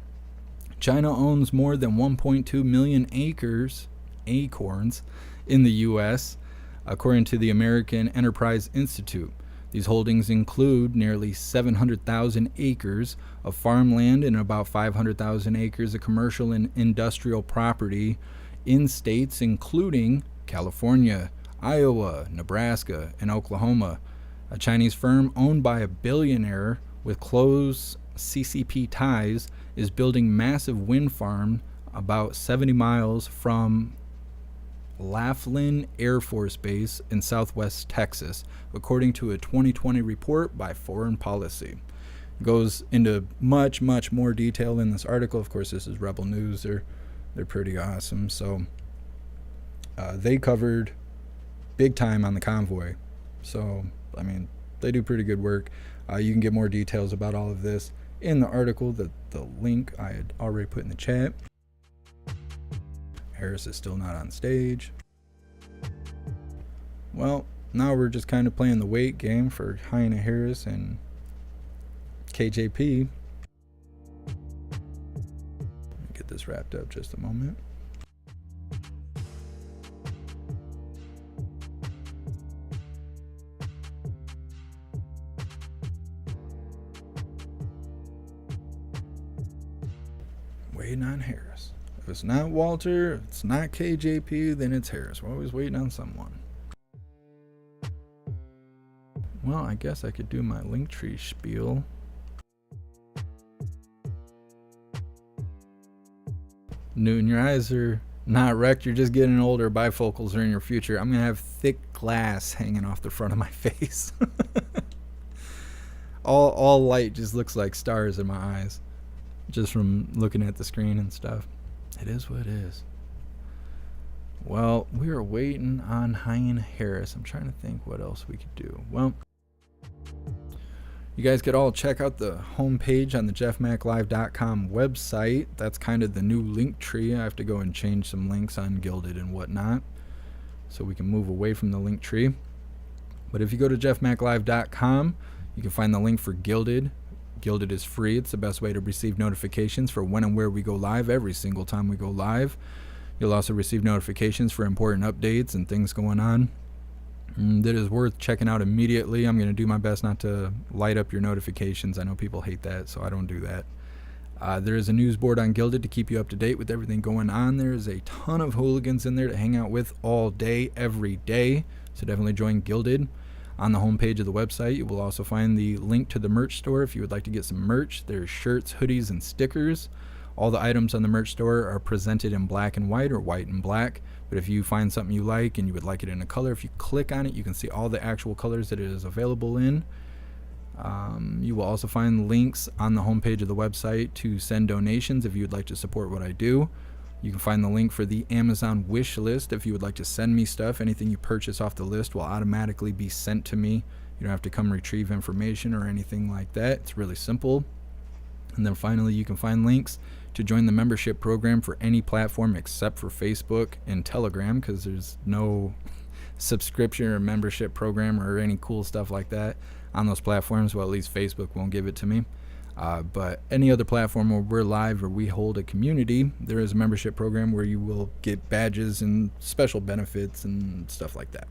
Speaker 1: China owns more than 1.2 million acorns in the U.S., according to the American Enterprise Institute. These holdings include nearly 700,000 acres of farmland and about 500,000 acres of commercial and industrial property in states including California, Iowa, Nebraska, and Oklahoma. A Chinese firm owned by a billionaire with close CCP ties is building massive wind farm about 70 miles from Laughlin Air Force Base in southwest Texas, according to a 2020 report by Foreign Policy. It goes into much more detail in this article. Of course, this is Rebel News. They're pretty awesome. So they covered big time on the convoy. So, I mean, they do pretty good work. You can get more details about all of this in the article, the link I had already put in the chat. Harris is still not on stage. Well, now we're just kind of playing the wait game for Hyena Harris and KJP. Get this wrapped up just a moment. Waiting on Harris. If it's not Walter, if it's not KJP, then it's Harris. We're always waiting on someone. Well, I guess I could do my Linktree spiel. Newton, your eyes are not wrecked. You're just getting older. Bifocals are in your future. I'm going to have thick glass hanging off the front of my face. all light just looks like stars in my eyes, just from looking at the screen and stuff. It is what it is. Well, we are waiting on Hyena Harris. I'm trying to think what else we could do. Well, you guys could all check out the homepage on the jeffmaclive.com website. That's kind of the new link tree. I have to go and change some links on Gilded and whatnot, so we can move away from the link tree. But if you go to jeffmaclive.com, you can find the link for Gilded. Gilded is free. It's the best way to receive notifications for when and where we go live every single time we go live. You'll also receive notifications for important updates and things going on that is worth checking out immediately. I'm going to do my best not to light up your notifications. I know people hate that, so I don't do that. There is a news board on Gilded to keep you up to date with everything going on. There is a ton of hooligans in there to hang out with all day, every day. So definitely join Gilded. On the homepage of the website, you will also find the link to the merch store if you would like to get some merch. There's shirts, hoodies, and stickers. All the items on the merch store are presented in black and white or white and black. But if you find something you like and you would like it in a color, if you click on it, you can see all the actual colors that it is available in. You will also find links on the homepage of the website to send donations if you would like to support what I do. You can find the link for the Amazon wish list if you would like to send me stuff. Anything you purchase off the list will automatically be sent to me. You don't have to come retrieve information or anything like that. It's really simple. And then finally, you can find links to join the membership program for any platform except for Facebook and Telegram, because there's no subscription or membership program or any cool stuff like that on those platforms. Well, at least Facebook won't give it to me. But any other platform where we're live or we hold a community, there is a membership program where you will get badges and special benefits and stuff like that.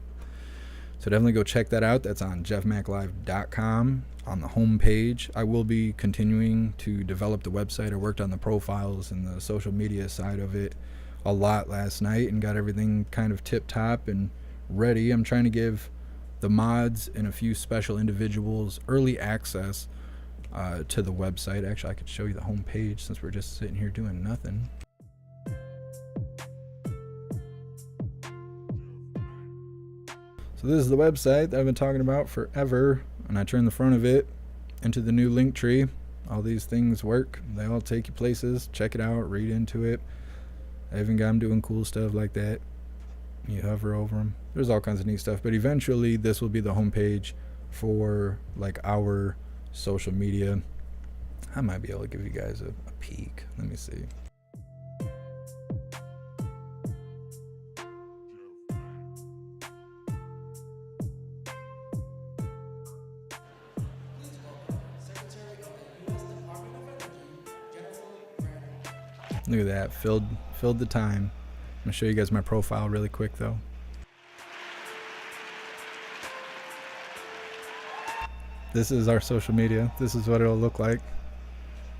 Speaker 1: So definitely go check that out. That's on jeffmaclive.com on the home page. I will be continuing to develop the website. I worked on the profiles and the social media side of it a lot last night and got everything kind of tip-top and ready. I'm trying to give the mods and a few special individuals early access to the website. Actually, I could show you the home page since we're just sitting here doing nothing. So this is the website that I've been talking about forever, and I turn the front of it into the new link tree. All these things work. They all take you places. Check it out, read into it. I even got them doing cool stuff like that. You hover over them. There's all kinds of neat stuff, but eventually this will be the homepage for like our social media. I might be able to give you guys a peek. Let me see. Look at that, filled the time. I'm gonna show you guys my profile really quick though. This is our social media. This is what it'll look like.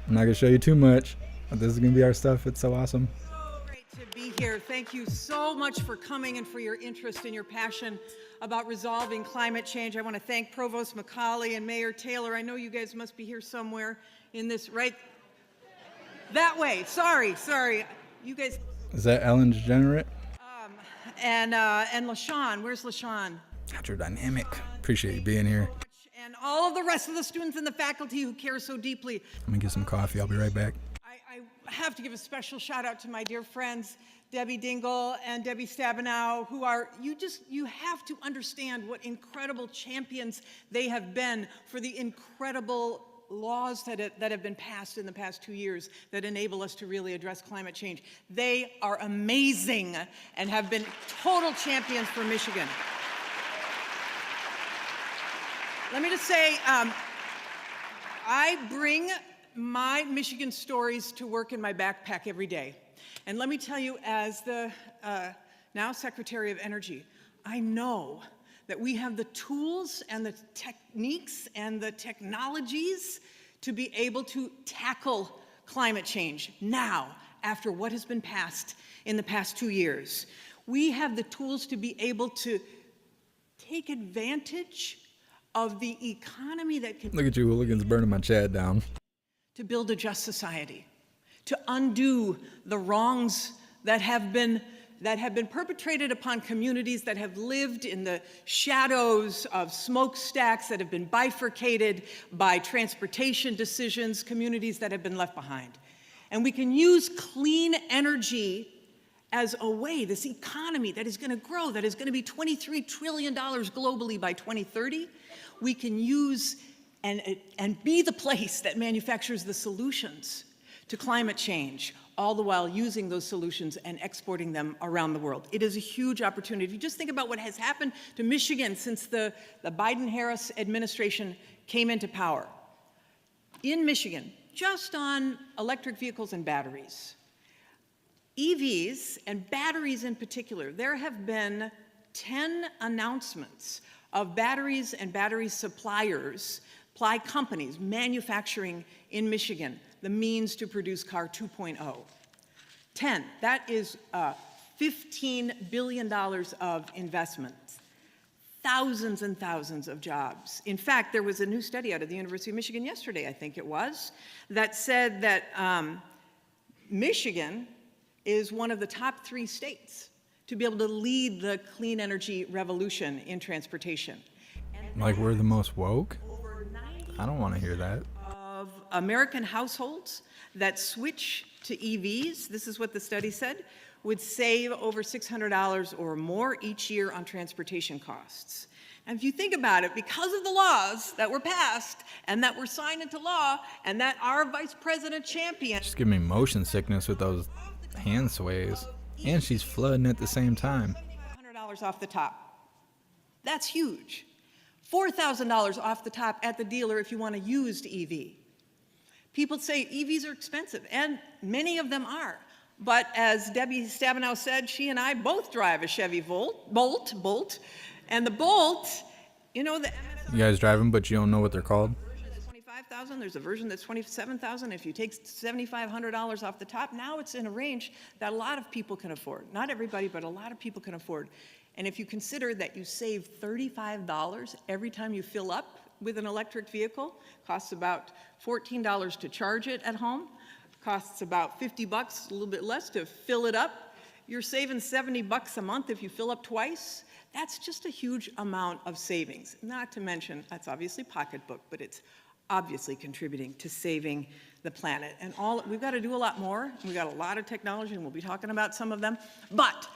Speaker 1: I'm not gonna show you too much, but this is gonna be our stuff. It's so awesome.
Speaker 5: So great to be here. Thank you so much for coming and for your interest and your passion about resolving climate change. I want to thank Provost McCauley and Mayor Taylor. I know you guys must be here somewhere in this, right? That way. Sorry. You guys.
Speaker 1: Is that Ellen DeGenerate?
Speaker 5: And LaShawn. Where's LaShawn?
Speaker 1: Dynamic. Appreciate you being here.
Speaker 5: And all of the rest of the students and the faculty who care so deeply.
Speaker 1: I'm gonna get some coffee. I'll be right back.
Speaker 5: I have to give a special shout out to my dear friends, Debbie Dingle and Debbie Stabenow, who are, you have to understand what incredible champions they have been for the incredible laws that have been passed in the past 2 years that enable us to really address climate change. They are amazing and have been total champions for Michigan. Let me just say, I bring my Michigan stories to work in my backpack every day. And let me tell you, as the now Secretary of Energy, I know that we have the tools and the techniques and the technologies to be able to tackle climate change now, after what has been passed in the past 2 years. We have the tools to be able to take advantage of the economy that can—
Speaker 1: Look at you hooligans burning my chat down.
Speaker 5: To build a just society, to undo the wrongs that have been perpetrated upon communities that have lived in the shadows of smokestacks, that have been bifurcated by transportation decisions, communities that have been left behind. And we can use clean energy as a way, this economy that is going to grow, that is going to be $23 trillion globally by 2030, we can use and be the place that manufactures the solutions to climate change, all the while using those solutions and exporting them around the world. It is a huge opportunity. Just think about what has happened to Michigan since the Biden-Harris administration came into power. In Michigan, just on electric vehicles and batteries, EVs and batteries in particular, there have been 10 announcements of batteries and battery suppliers, supply companies manufacturing in Michigan the means to produce car 2.0. 10, that is $15 billion of investments. thousands and thousands of jobs. In fact, there was a new study out of the University of Michigan yesterday, I think it was, that said that Michigan is one of the top 3 states to be able to lead the clean energy revolution in transportation.
Speaker 1: Like we're the most woke?
Speaker 5: Over 90
Speaker 1: I don't want to hear that.
Speaker 5: of American households that switch to EVs, this is what the study said, would save over $600 or more each year on transportation costs. And if you think about it, because of the laws that were passed and that were signed into law and that our vice president championed,
Speaker 1: Just give me motion sickness with those hand sways. And she's flooding at the same time.
Speaker 5: $7,500 off the top. That's huge. $4,000 off the top at the dealer if you want a used EV. People say EVs are expensive, and many of them are. But as Debbie Stabenow said, she and I both drive a Chevy Bolt, and the Bolt, you know, the
Speaker 1: You guys drive them, but you don't know what they're called?
Speaker 5: version that's $25,000. There's a version that's $27,000. If you take $7,500 off the top, now it's in a range that a lot of people can afford. Not everybody, but a lot of people can afford. And if you consider that you save $35 every time you fill up with an electric vehicle, costs about $14 to charge it at home, costs about $50, a little bit less, to fill it up. You're saving $70 a month if you fill up twice. That's just a huge amount of savings. Not to mention, that's obviously pocketbook, but it's obviously contributing to saving the planet. And we've got to do a lot more. We've got a lot of technology, and we'll be talking about some of them. But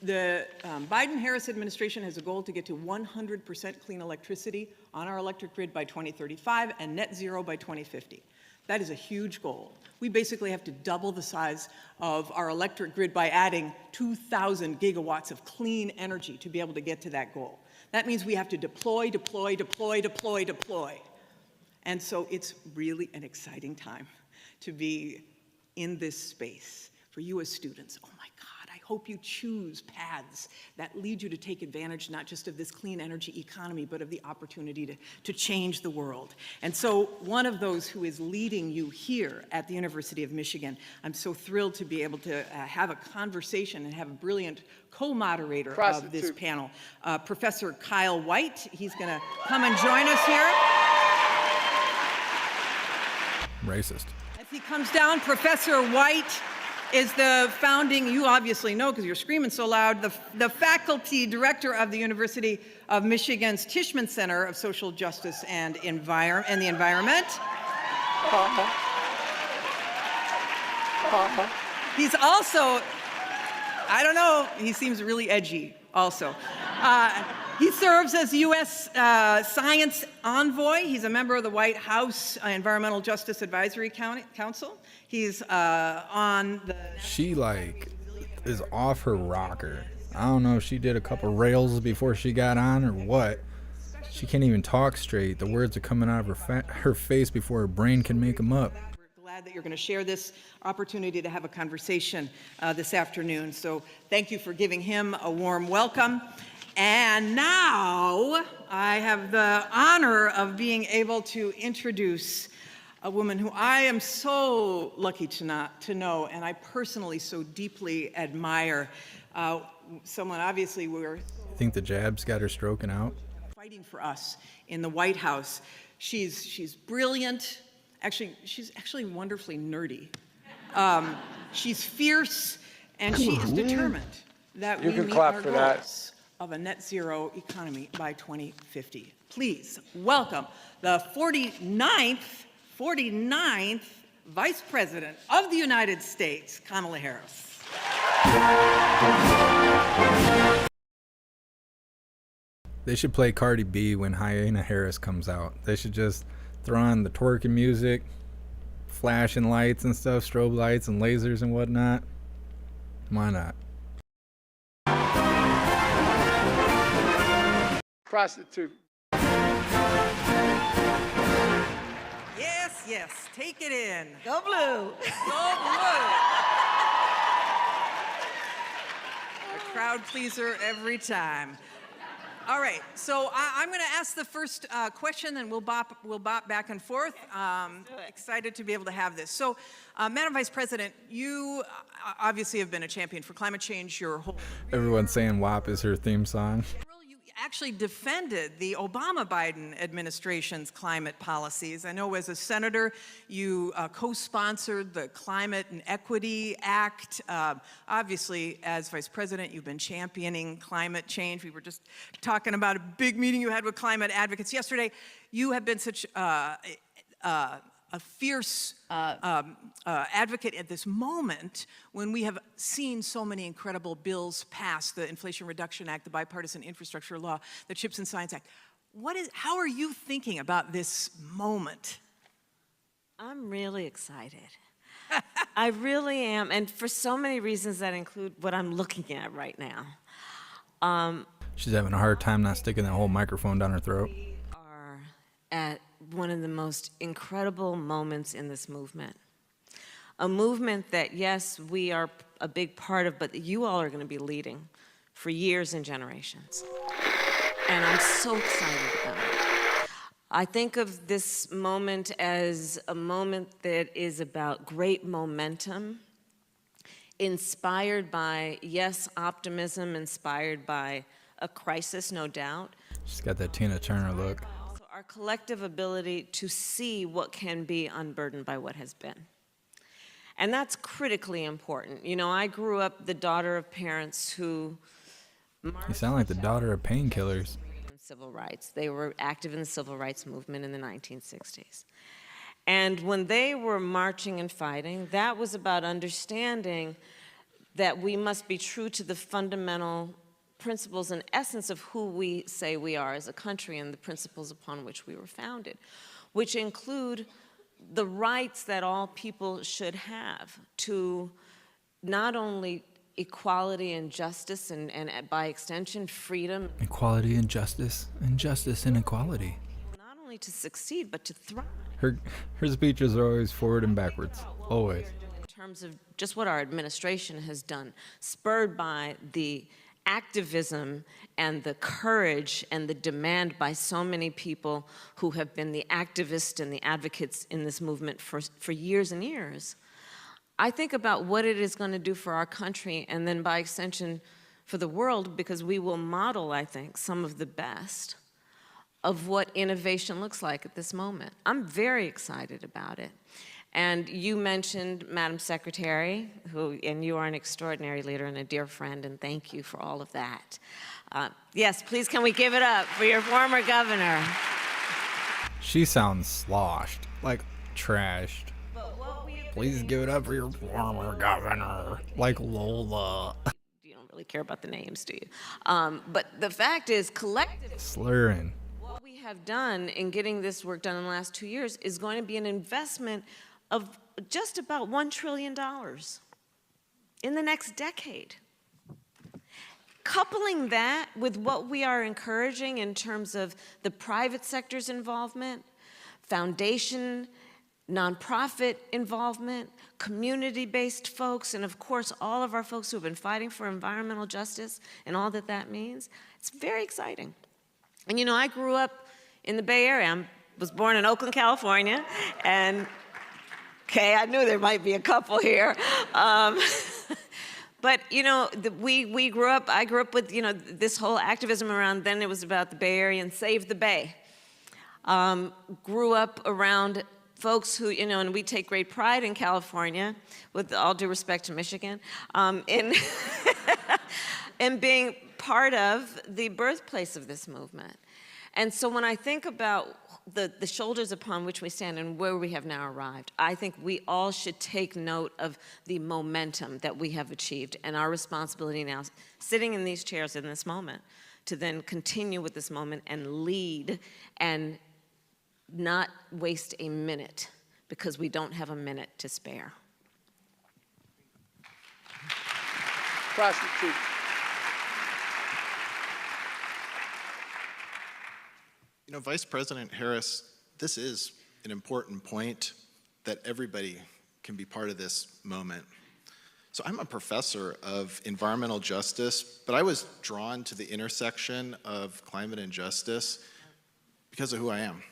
Speaker 5: the Biden-Harris administration has a goal to get to 100% clean electricity on our electric grid by 2035 and net zero by 2050. That is a huge goal. We basically have to double the size of our electric grid by adding 2,000 gigawatts of clean energy to be able to get to that goal. That means we have to deploy. And so it's really an exciting time to be in this space for you as students. Oh my God, I hope you choose paths that lead you to take advantage not just of this clean energy economy, but of the opportunity to change the world. And so one of those who is leading you here at the University of Michigan, I'm so thrilled to be able to have a conversation and have a brilliant co-moderator of this panel, Professor Kyle White. He's gonna come and join us here.
Speaker 1: Racist.
Speaker 5: As he comes down, Professor White is the founding, you obviously know because you're screaming so loud, the faculty director of the University of Michigan's Tishman Center of Social Justice and the Environment. He's also, I don't know, he seems really edgy also. He serves as U.S. Science Envoy. He's a member of the White House Environmental Justice Advisory Council. He's on the...
Speaker 1: She, like, is off her rocker. I don't know if she did a couple rails before she got on or what. She can't even talk straight. The words are coming out of her face before her brain can make them up.
Speaker 5: We're glad that you're going to share this opportunity to have a conversation this afternoon. So thank you for giving him a warm welcome. And now I have the honor of being able to introduce a woman who I am so lucky to know, and I personally so deeply admire. Someone obviously we're
Speaker 1: I think the jab's got her stroking out.
Speaker 5: fighting for us in the White House. She's brilliant. Actually, she's actually wonderfully nerdy. She's fierce, and she is determined that we meet our goals of a net zero economy by 2050. Please welcome the 49th Vice President of the United States, Kamala Harris.
Speaker 1: They should play Cardi B when Hyena Harris comes out. They should just throw on the twerking music, flashing lights and stuff, strobe lights and lasers and whatnot. Why not?
Speaker 3: Prostitute.
Speaker 5: Yes, take it in.
Speaker 6: Go blue.
Speaker 5: Go blue. A crowd pleaser every time. All right, so I'm going to ask the first question, and we'll bop back and forth. Excited to be able to have this. So, Madam Vice President, you obviously have been a champion for climate change your whole career.
Speaker 1: Everyone's saying WAP is her theme song.
Speaker 5: You actually defended the Obama-Biden administration's climate policies. I know as a senator, you co-sponsored the Climate and Equity Act. Obviously, as vice president, you've been championing climate change. We were just talking about a big meeting you had with climate advocates yesterday. You have been such a fierce advocate at this moment when we have seen so many incredible bills pass, the Inflation Reduction Act, the Bipartisan Infrastructure Law, the CHIPS and Science Act. How are you thinking about this moment?
Speaker 6: I'm really excited. I really am, and for so many reasons that include what I'm looking at right now.
Speaker 1: She's having a hard time not sticking that whole microphone down her throat.
Speaker 6: We are at one of the most incredible moments in this movement. A movement that, yes, we are a big part of, but you all are going to be leading for years and generations. And I'm so excited about it. I think of this moment as a moment that is about great momentum, inspired by, yes, optimism, inspired by a crisis, no doubt.
Speaker 1: She's got that Tina Turner look.
Speaker 6: Also, our collective ability to see what can be unburdened by what has been. And that's critically important. You know, I grew up the daughter of parents who...
Speaker 1: You sound like the daughter of painkillers.
Speaker 6: Civil rights. They were active in the civil rights movement in the 1960s. And when they were marching and fighting, that was about understanding that we must be true to the fundamental principles and essence of who we say we are as a country and the principles upon which we were founded, which include the rights that all people should have to not only equality and justice and by extension, freedom.
Speaker 1: Equality and justice and equality.
Speaker 6: Not only to succeed, but to thrive.
Speaker 1: Her speeches are always forward and backwards, always.
Speaker 6: In terms of just what our administration has done, spurred by the activism and the courage and the demand by so many people who have been the activists and the advocates in this movement for years and years. I think about what it is going to do for our country and then by extension for the world, because we will model, I think, some of the best of what innovation looks like at this moment. I'm very excited about it. And you mentioned Madam Secretary, and you are an extraordinary leader and a dear friend, and thank you for all of that. Yes, please can we give it up for your former governor?
Speaker 1: She sounds sloshed, like trashed. Please give it up for your former governor, like Lola.
Speaker 6: You don't really care about the names, do you? But the fact is, collectively,
Speaker 1: Slurring.
Speaker 6: what we have done in getting this work done in the last 2 years is going to be an investment of just about $1 trillion in the next decade. Coupling that with what we are encouraging in terms of the private sector's involvement, foundation, nonprofit involvement, community-based folks, and of course all of our folks who have been fighting for environmental justice and all that that means, it's very exciting. And you know, I grew up in the Bay Area. I was born in Oakland, California, and okay, I knew there might be a couple here. But you know, I grew up with, you know, this whole activism around, then it was about the Bay Area and Save the Bay. Grew up around folks who, you know, and we take great pride in California, with all due respect to Michigan, in being part of the birthplace of this movement. And so when I think about the shoulders upon which we stand and where we have now arrived, I think we all should take note of the momentum that we have achieved and our responsibility now, sitting in these chairs in this moment, to then continue with this moment and lead and not waste a minute, because we don't have a minute to spare.
Speaker 3: Prostitute.
Speaker 7: You know, Vice President Harris, this is an important point that everybody can be part of this moment. So I'm a professor of environmental justice, but I was drawn to the intersection of climate and justice because of who I am.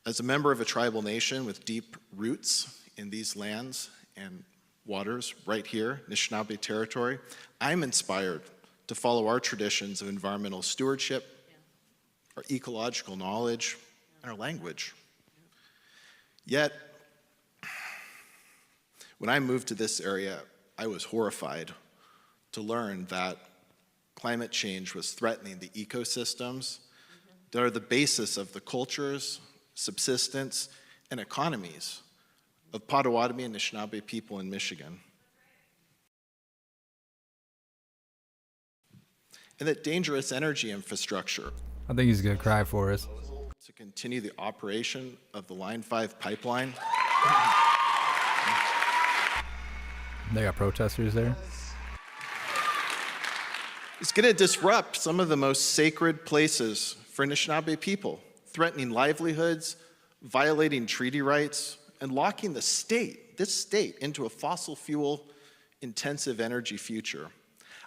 Speaker 7: As a member of a tribal nation with deep roots in these lands and waters right here, Anishinaabe territory, I'm inspired to follow our traditions of environmental stewardship, our ecological knowledge, and our language. Yet, when I moved to this area, I was horrified to learn that climate change was threatening the ecosystems that are the basis of the cultures, subsistence, and economies of Potawatomi and Anishinaabe people in Michigan. And that dangerous energy infrastructure
Speaker 1: I think he's gonna cry for us.
Speaker 7: to continue the operation of the Line 5 pipeline
Speaker 1: They got protesters there.
Speaker 7: is going to disrupt some of the most sacred places for Anishinaabe people, threatening livelihoods, violating treaty rights, and locking this state, into a fossil fuel intensive energy future.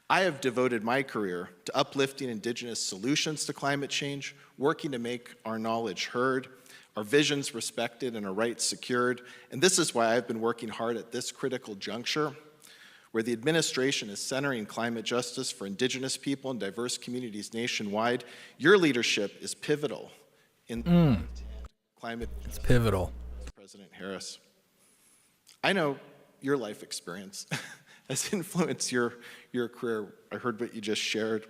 Speaker 7: I have devoted my career to uplifting Indigenous solutions to climate change, working to make our knowledge heard, our visions respected, and our rights secured. And this is why I've been working hard at this critical juncture, where the administration is centering climate justice for Indigenous people and diverse communities nationwide. Your leadership is pivotal in climate justice.
Speaker 1: It's pivotal.
Speaker 7: President Harris, I know your life experience has influenced your career. I heard what you just shared.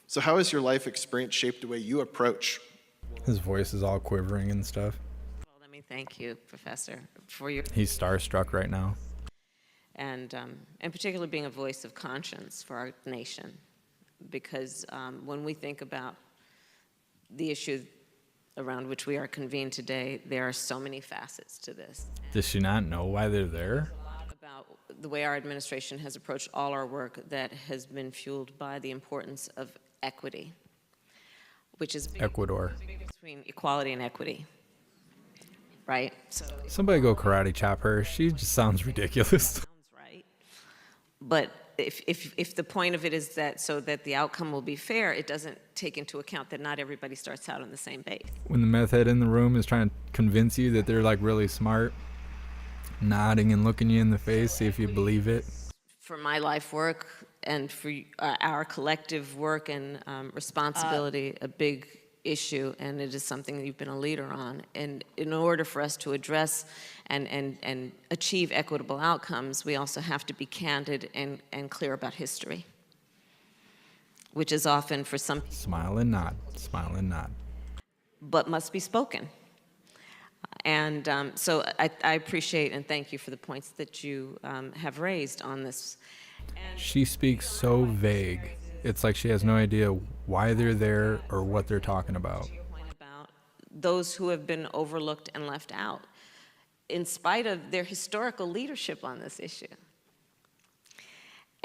Speaker 7: So how has your life experience shaped the way you approach?
Speaker 1: His voice is all quivering and stuff.
Speaker 6: Well, let me thank you, Professor, for your,
Speaker 1: He's starstruck right now.
Speaker 6: and particularly being a voice of conscience for our nation. Because when we think about the issue around which we are convened today, there are so many facets to this.
Speaker 1: Does she not know why they're there?
Speaker 6: About the way our administration has approached all our work that has been fueled by the importance of equity, which is
Speaker 1: Ecuador.
Speaker 6: between equality and equity, right? So it
Speaker 1: Somebody go karate chop her. She just sounds ridiculous.
Speaker 6: sounds right. But if the point of it is that so that the outcome will be fair, it doesn't take into account that not everybody starts out on the same base.
Speaker 1: When the meth head in the room is trying to convince you that they're like really smart, nodding and looking you in the face, see if you believe it.
Speaker 6: For my life work and for our collective work and responsibility, a big issue, and it is something that you've been a leader on. And in order for us to address and achieve equitable outcomes, we also have to be candid and clear about history, which is often for some people,
Speaker 1: Smile and nod. Smile and nod.
Speaker 6: but must be spoken. And so I appreciate and thank you for the points that you have raised on this.
Speaker 1: She speaks so vague. It's like she has no idea why they're there or what they're talking about.
Speaker 6: Point about those who have been overlooked and left out, in spite of their historical leadership on this issue.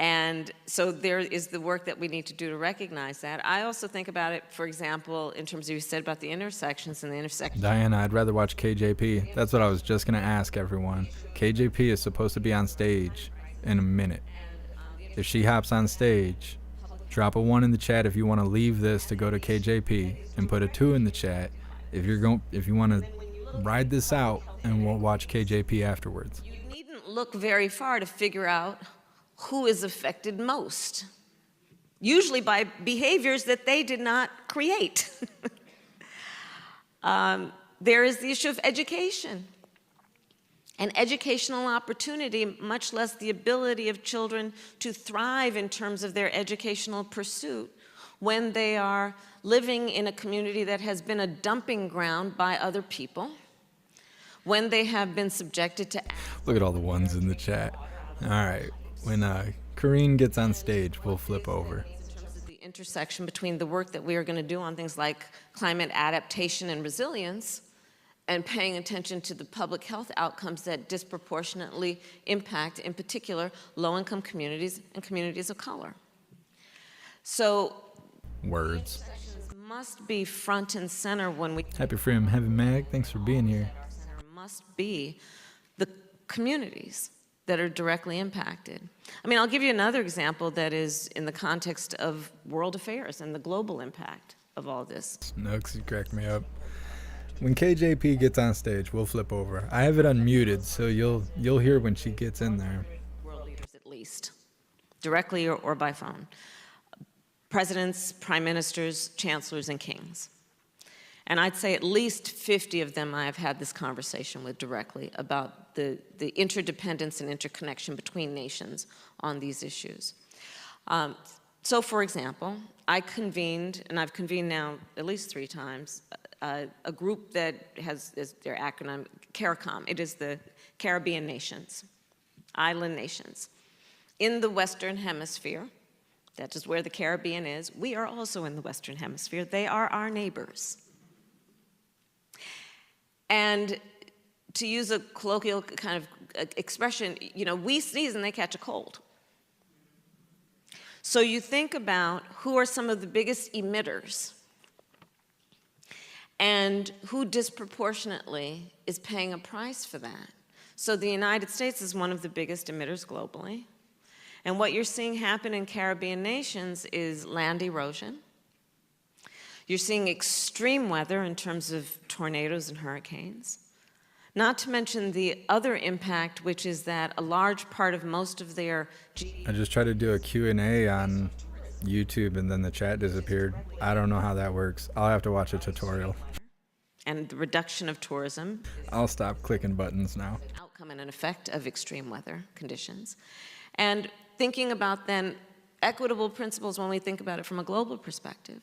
Speaker 6: And so there is the work that we need to do to recognize that. I also think about it, for example, in terms of you said about the intersections and the intersections.
Speaker 1: Diana, I'd rather watch KJP. That's what I was just going to ask everyone. KJP is supposed to be on stage in a minute. If she hops on stage, drop a 1 in the chat if you want to leave this to go to KJP, and put a 2 in the chat if you want to ride this out, and we'll watch KJP afterwards.
Speaker 6: You needn't look very far to figure out who is affected most, usually by behaviors that they did not create. There is the issue of education and educational opportunity, much less the ability of children to thrive in terms of their educational pursuit when they are living in a community that has been a dumping ground by other people, when they have been subjected to...
Speaker 1: Look at all the ones in the chat. All right. When Karine gets on stage, we'll flip over.
Speaker 6: In terms of the intersection between the work that we are going to do on things like climate adaptation and resilience, and paying attention to the public health outcomes that disproportionately impact, in particular, low-income communities and communities of color. So,
Speaker 1: Words.
Speaker 6: must be front and center when we...
Speaker 1: Happy Freedom Heavy Mag, thanks for being here.
Speaker 6: Must be the communities that are directly impacted. I mean, I'll give you another example that is in the context of world affairs and the global impact of all this.
Speaker 1: Nooks, you cracked me up. When KJP gets on stage, we'll flip over. I have it unmuted, so you'll hear when she gets in there.
Speaker 6: World leaders at least, directly or by phone. presidents, prime ministers, chancellors, and kings. And I'd say at least 50 of them I have had this conversation with directly about the interdependence and interconnection between nations on these issues. So for example, I convened, and I've convened now at least 3 times, a group that has their acronym, CARICOM. It is the Caribbean nations, island nations. In the Western Hemisphere, that is where the Caribbean is, we are also in the Western Hemisphere. They are our neighbors. And to use a colloquial kind of expression, you know, we sneeze and they catch a cold. So you think about who are some of the biggest emitters and who disproportionately is paying a price for that. So the United States is one of the biggest emitters globally. And what you're seeing happen in Caribbean nations is land erosion. You're seeing extreme weather in terms of tornadoes and hurricanes. Not to mention the other impact, which is that a large part of most of their
Speaker 1: I just tried to do a Q&A on YouTube and then the chat disappeared. I don't know how that works. I'll have to watch a tutorial.
Speaker 6: and the reduction of tourism.
Speaker 1: I'll stop clicking buttons now.
Speaker 6: An outcome and an effect of extreme weather conditions. And thinking about then equitable principles when we think about it from a global perspective,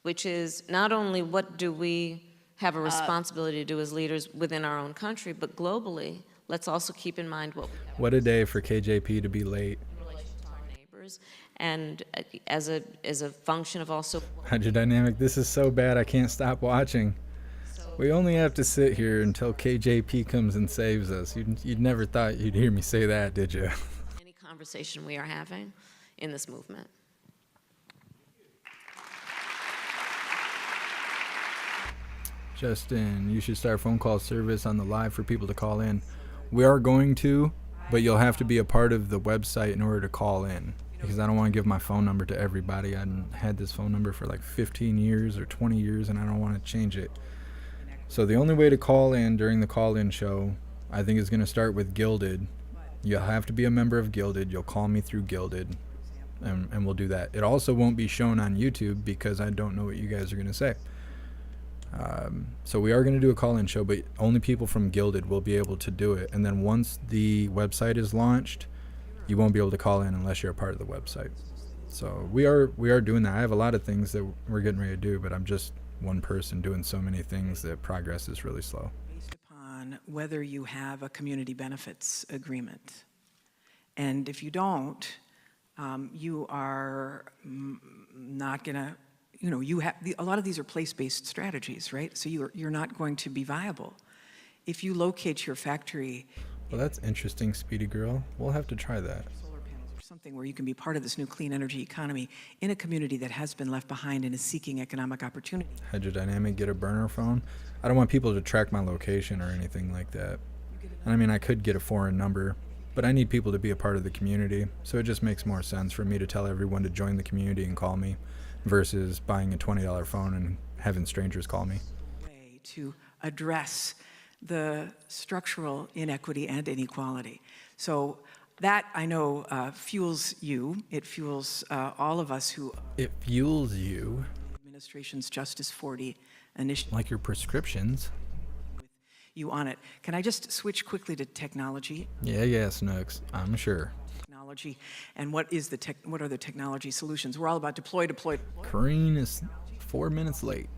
Speaker 6: which is not only what do we have a responsibility to do as leaders within our own country, but globally, let's also keep in mind
Speaker 1: what a day for KJP to be late.
Speaker 6: Neighbors, and as a function of also
Speaker 1: Hydrodynamic, this is so bad I can't stop watching. We only have to sit here until KJP comes and saves us. You'd never thought you'd hear me say that, did you?
Speaker 6: any conversation we are having in this movement.
Speaker 1: Justin, you should start phone call service on the live for people to call in. We are going to, but you'll have to be a part of the website in order to call in, because I don't want to give my phone number to everybody. I've had this phone number for like 15 years or 20 years, and I don't want to change it. So the only way to call in during the call-in show, I think, is going to start with Gilded. You'll have to be a member of Gilded. You'll call me through Gilded, and we'll do that. It also won't be shown on YouTube because I don't know what you guys are going to say. So we are going to do a call-in show, but only people from Gilded will be able to do it. And then once the website is launched, you won't be able to call in unless you're a part of the website. So we are doing that. I have a lot of things that we're getting ready to do, but I'm just one person doing so many things that progress is really slow.
Speaker 5: Based upon whether you have a community benefits agreement. And if you don't, you are not going to, you know, you have a lot of these are place-based strategies, right? So you're not going to be viable. If you locate your factory.
Speaker 1: Well, that's interesting, Speedy Girl. We'll have to try that.
Speaker 5: Solar panels or something where you can be part of this new clean energy economy in a community that has been left behind and is seeking economic opportunity.
Speaker 1: Hydrodynamic, get a burner phone. I don't want people to track my location or anything like that. And I mean, I could get a foreign number, but I need people to be a part of the community. So it just makes more sense for me to tell everyone to join the community and call me, versus buying a $20 phone and having strangers call me.
Speaker 5: Way to address the structural inequity and inequality. So that, I know, fuels you. It fuels all of us who...
Speaker 1: It fuels you.
Speaker 5: Administration's Justice 40 initiative.
Speaker 1: Like your prescriptions.
Speaker 5: With you on it. Can I just switch quickly to technology?
Speaker 1: Yeah, Snooks. I'm sure.
Speaker 5: Technology, and what are the technology solutions? We're all about deploy.
Speaker 1: Kareen is 4 minutes late.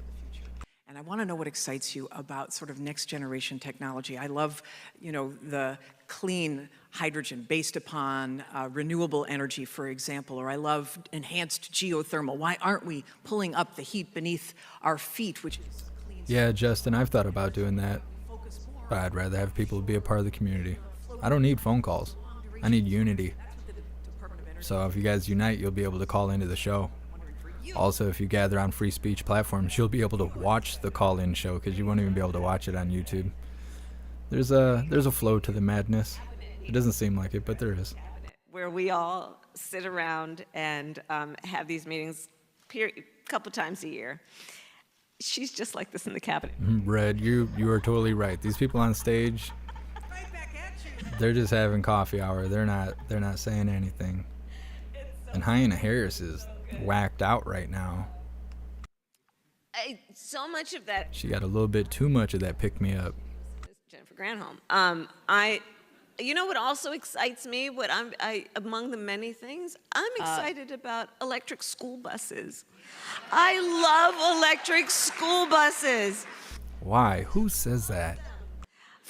Speaker 5: And I want to know what excites you about sort of next generation technology. I love, you know, the clean hydrogen based upon renewable energy, for example, or I love enhanced geothermal. Why aren't we pulling up the heat beneath our feet, which is clean?
Speaker 1: Yeah, Justin, I've thought about doing that, but I'd rather have people be a part of the community. I don't need phone calls. I need unity. So if you guys unite, you'll be able to call into the show. Also, if you gather on free speech platforms, you'll be able to watch the call-in show, because you won't even be able to watch it on YouTube. There's a flow to the madness. It doesn't seem like it, but there is.
Speaker 6: Where we all sit around and have these meetings a couple times a year. She's just like this in the cabinet.
Speaker 1: Red, you are totally right. These people on stage, they're just having coffee hour. They're not saying anything. And Hyena Harris is whacked out right now.
Speaker 6: So much of that,
Speaker 1: She got a little bit too much of that pick-me-up.
Speaker 6: Jennifer Granholm. You know what also excites me? Among the many things, I'm excited about electric school buses. I love electric school buses
Speaker 1: Why? Who says that?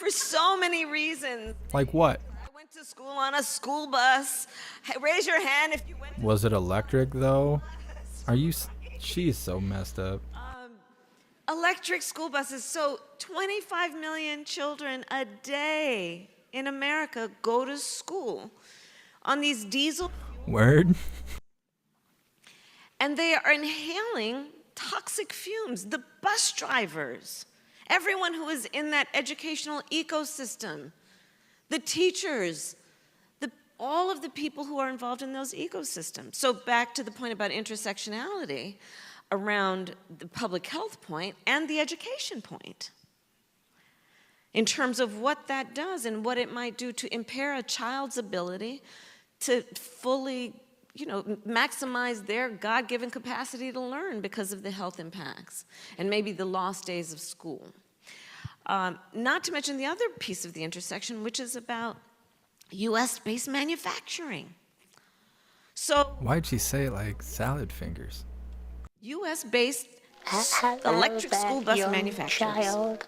Speaker 6: for so many reasons.
Speaker 1: Like what?
Speaker 6: I went to school on a school bus. Hey, raise your hand if you went to
Speaker 1: Was it electric though? Are you? She's so messed up.
Speaker 6: electric school buses. So 25 million children a day in America go to school on these diesel,
Speaker 1: Word?
Speaker 6: and they are inhaling toxic fumes. The bus drivers, everyone who is in that educational ecosystem, the teachers, all of the people who are involved in those ecosystems. So back to the point about intersectionality around the public health point and the education point, in terms of what that does and what it might do to impair a child's ability to fully, maximize their God-given capacity to learn because of the health impacts and maybe the lost days of school. Not to mention the other piece of the intersection, which is about US-based manufacturing. So
Speaker 1: Why'd she say it like salad fingers?
Speaker 6: US-based electric school bus manufacturers.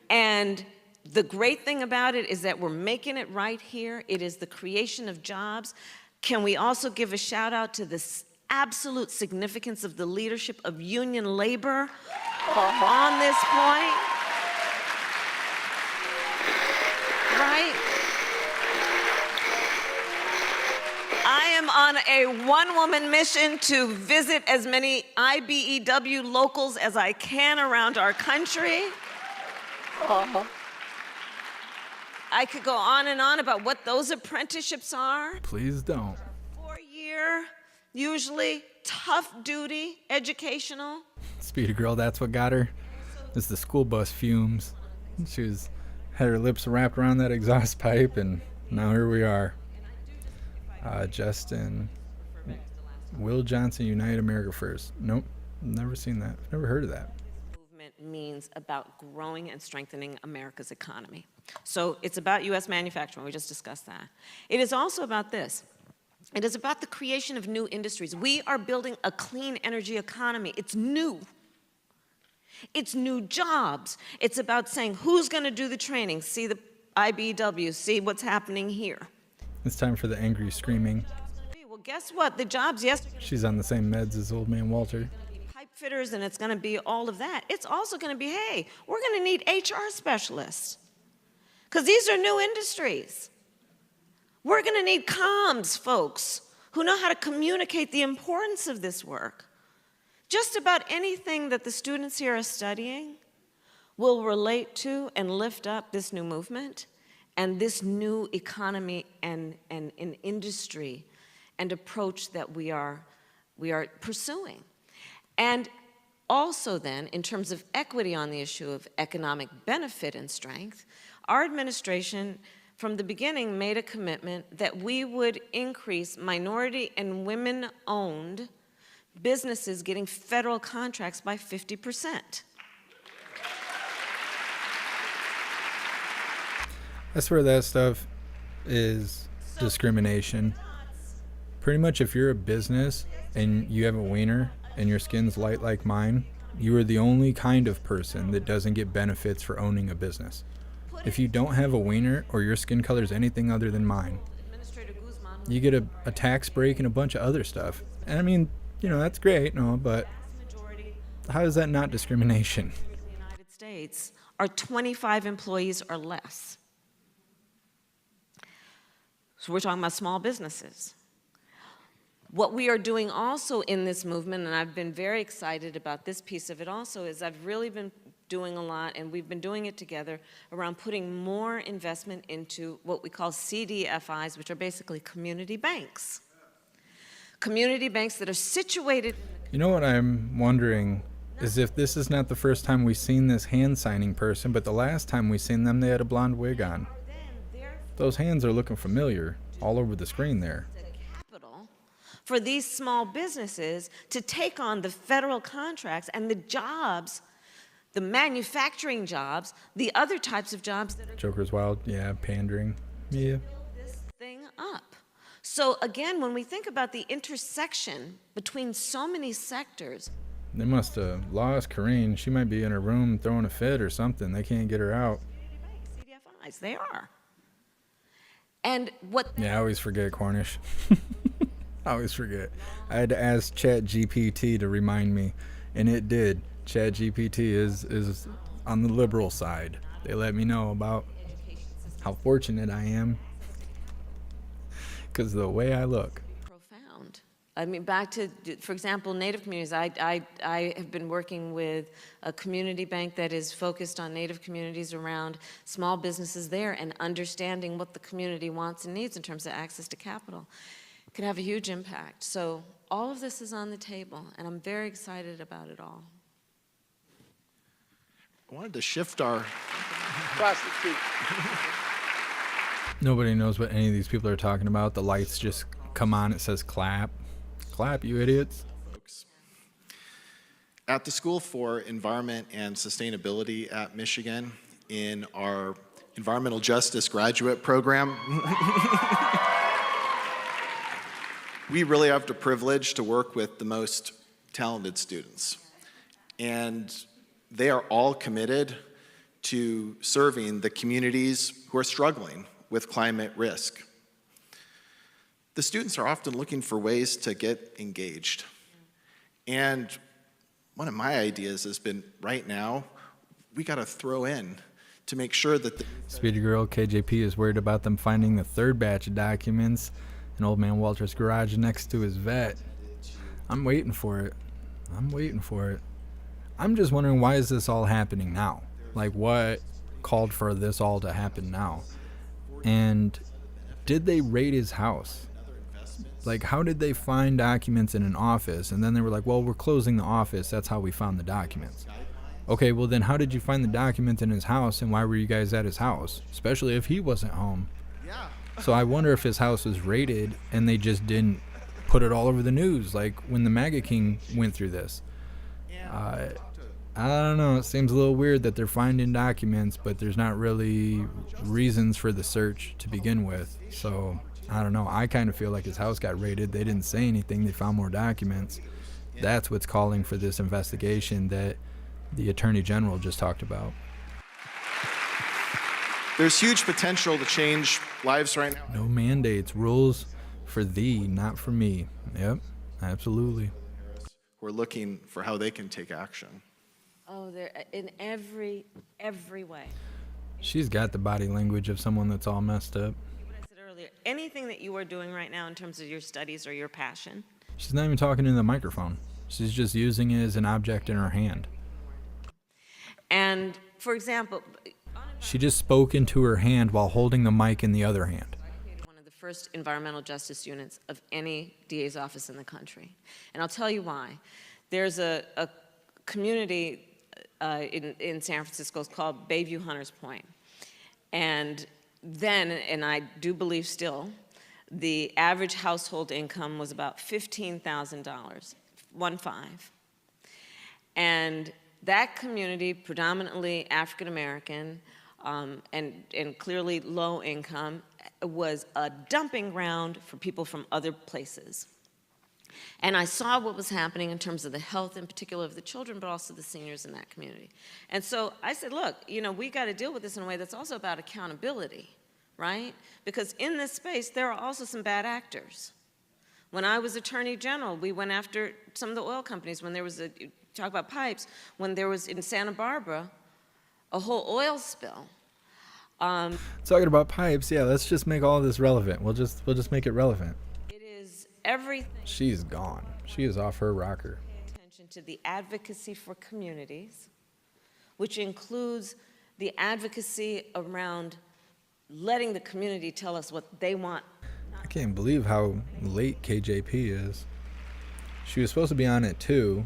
Speaker 6: And the great thing about it is that we're making it right here. It is the creation of jobs. Can we also give a shout out to the absolute significance of the leadership of union labor on this point? Right? I am on a one-woman mission to visit as many IBEW locals as I can around our country. I could go on and on about what those apprenticeships are.
Speaker 1: Please don't.
Speaker 6: 4-year, usually tough duty, educational.
Speaker 1: Speedy girl, that's what got her. It's the school bus fumes. She had her lips wrapped around that exhaust pipe, and now here we are. Justin, Will Johnson, Unite America First. Nope, never seen that. Never heard of that.
Speaker 6: Movement means about growing and strengthening America's economy. So it's about U.S. manufacturing. We just discussed that. It is also about this. It is about the creation of new industries. We are building a clean energy economy. It's new. It's new jobs. It's about saying who's going to do the training, see the IBW, see what's happening here.
Speaker 1: It's time for the angry screaming.
Speaker 6: Well, guess what? The jobs yesterday.
Speaker 1: She's on the same meds as old man Walter.
Speaker 6: Pipe fitters, and it's going to be all of that. It's also going to be, hey, we're going to need HR specialists, because these are new industries. We're going to need comms folks who know how to communicate the importance of this work. Just about anything that the students here are studying will relate to and lift up this new movement and this new economy and an industry and approach that we are pursuing. And also then, in terms of equity on the issue of economic benefit and strength, our administration from the beginning made a commitment that we would increase minority and women-owned businesses getting federal contracts by 50%.
Speaker 1: I swear that stuff is discrimination. Pretty much if you're a business and you have a wiener and your skin's light like mine, you are the only kind of person that doesn't get benefits for owning a business. If you don't have a wiener or your skin color is anything other than mine, you get a tax break and a bunch of other stuff. And I mean, that's great, no, but how is that not discrimination?
Speaker 6: In the United States are 25 employees or less. So we're talking about small businesses. What we are doing also in this movement, and I've been very excited about this piece of it also, is I've really been doing a lot, and we've been doing it together, around putting more investment into what we call CDFIs, which are basically community banks. Community banks that are situated.
Speaker 1: You know what I'm wondering is if this is not the first time we've seen this hand signing person, but the last time we seen them, they had a blonde wig on. Those hands are looking familiar all over the screen there.
Speaker 6: Capital for these small businesses to take on the federal contracts and the jobs, the manufacturing jobs, the other types of jobs that are
Speaker 1: Joker's Wild, yeah, pandering, yeah.
Speaker 6: this thing up. So again, when we think about the intersection between so many sectors,
Speaker 1: They must have lost Corrine. She might be in her room throwing a fit or something. They can't get her out.
Speaker 6: CDFIs, they are. And what
Speaker 1: Yeah, I always forget Cornish. I always forget. I had to ask ChatGPT to remind me, and it did. ChatGPT is on the liberal side. They let me know about how fortunate I am because of the way I look.
Speaker 6: profound. I mean, back to, for example, Native communities. I have been working with a community bank that is focused on Native communities around small businesses there and understanding what the community wants and needs in terms of access to capital. It could have a huge impact. So all of this is on the table, and I'm very excited about it all.
Speaker 7: I wanted to shift our
Speaker 1: Nobody knows what any of these people are talking about. The lights just come on. It says clap. Clap, you idiots.
Speaker 7: folks. At the School for Environment and Sustainability at Michigan, in our Environmental Justice Graduate Program, we really have the privilege to work with the most talented students. And they are all committed to serving the communities who are struggling with climate risk. The students are often looking for ways to get engaged. And one of my ideas has been, right now, we gotta throw in to make sure that the
Speaker 1: Speedy Girl, KJP is worried about them finding the third batch of documents in Old Man Walter's garage next to his vet. I'm waiting for it. I'm waiting for it. I'm just wondering, why is this all happening now? Like, what called for this all to happen now? And did they raid his house? Like, how did they find documents in an office? And then they were like, well, we're closing the office. That's how we found the documents. Okay, well then how did you find the documents in his house, and why were you guys at his house? Especially if he wasn't home. So I wonder if his house was raided and they just didn't put it all over the news, like when the MAGA King went through this. I don't know, it seems a little weird that they're finding documents, but there's not really reasons for the search to begin with. So I don't know, I kind of feel like his house got raided. They didn't say anything, they found more documents. That's what's calling for this investigation that the Attorney General just talked about.
Speaker 7: There's huge potential to change lives right now.
Speaker 1: No mandates, rules for thee, not for me. Yep, absolutely.
Speaker 7: Who are looking for how they can take action.
Speaker 6: Oh, they're in every way.
Speaker 1: She's got the body language of someone that's all messed up.
Speaker 6: What I said earlier, anything that you are doing right now in terms of your studies or your passion,
Speaker 1: She's not even talking in the microphone. She's just using it as an object in her hand.
Speaker 6: and for example,
Speaker 1: She just spoke into her hand while holding the mic in the other hand.
Speaker 6: one of the first environmental justice units of any DA's office in the country. And I'll tell you why. There's a community in San Francisco called Bayview Hunters Point. And then, and I do believe still, the average household income was about $15,000, 1-5. And that community, predominantly African American, and clearly low income, was a dumping ground for people from other places. And I saw what was happening in terms of the health, in particular of the children, but also the seniors in that community. And so I said, look, you know, we got to deal with this in a way that's also about accountability, right? Because in this space, there are also some bad actors. When I was Attorney General, we went after some of the oil companies when there was talk about pipes, when there was in Santa Barbara a whole oil spill.
Speaker 1: Talking about pipes, yeah, let's just make all of this relevant. We'll just make it relevant.
Speaker 6: It is everything.
Speaker 1: She's gone. She is off her rocker.
Speaker 6: Pay attention to the advocacy for communities, which includes the advocacy around letting the community tell us what they want.
Speaker 1: I can't believe how late KJP is. She was supposed to be on at 2.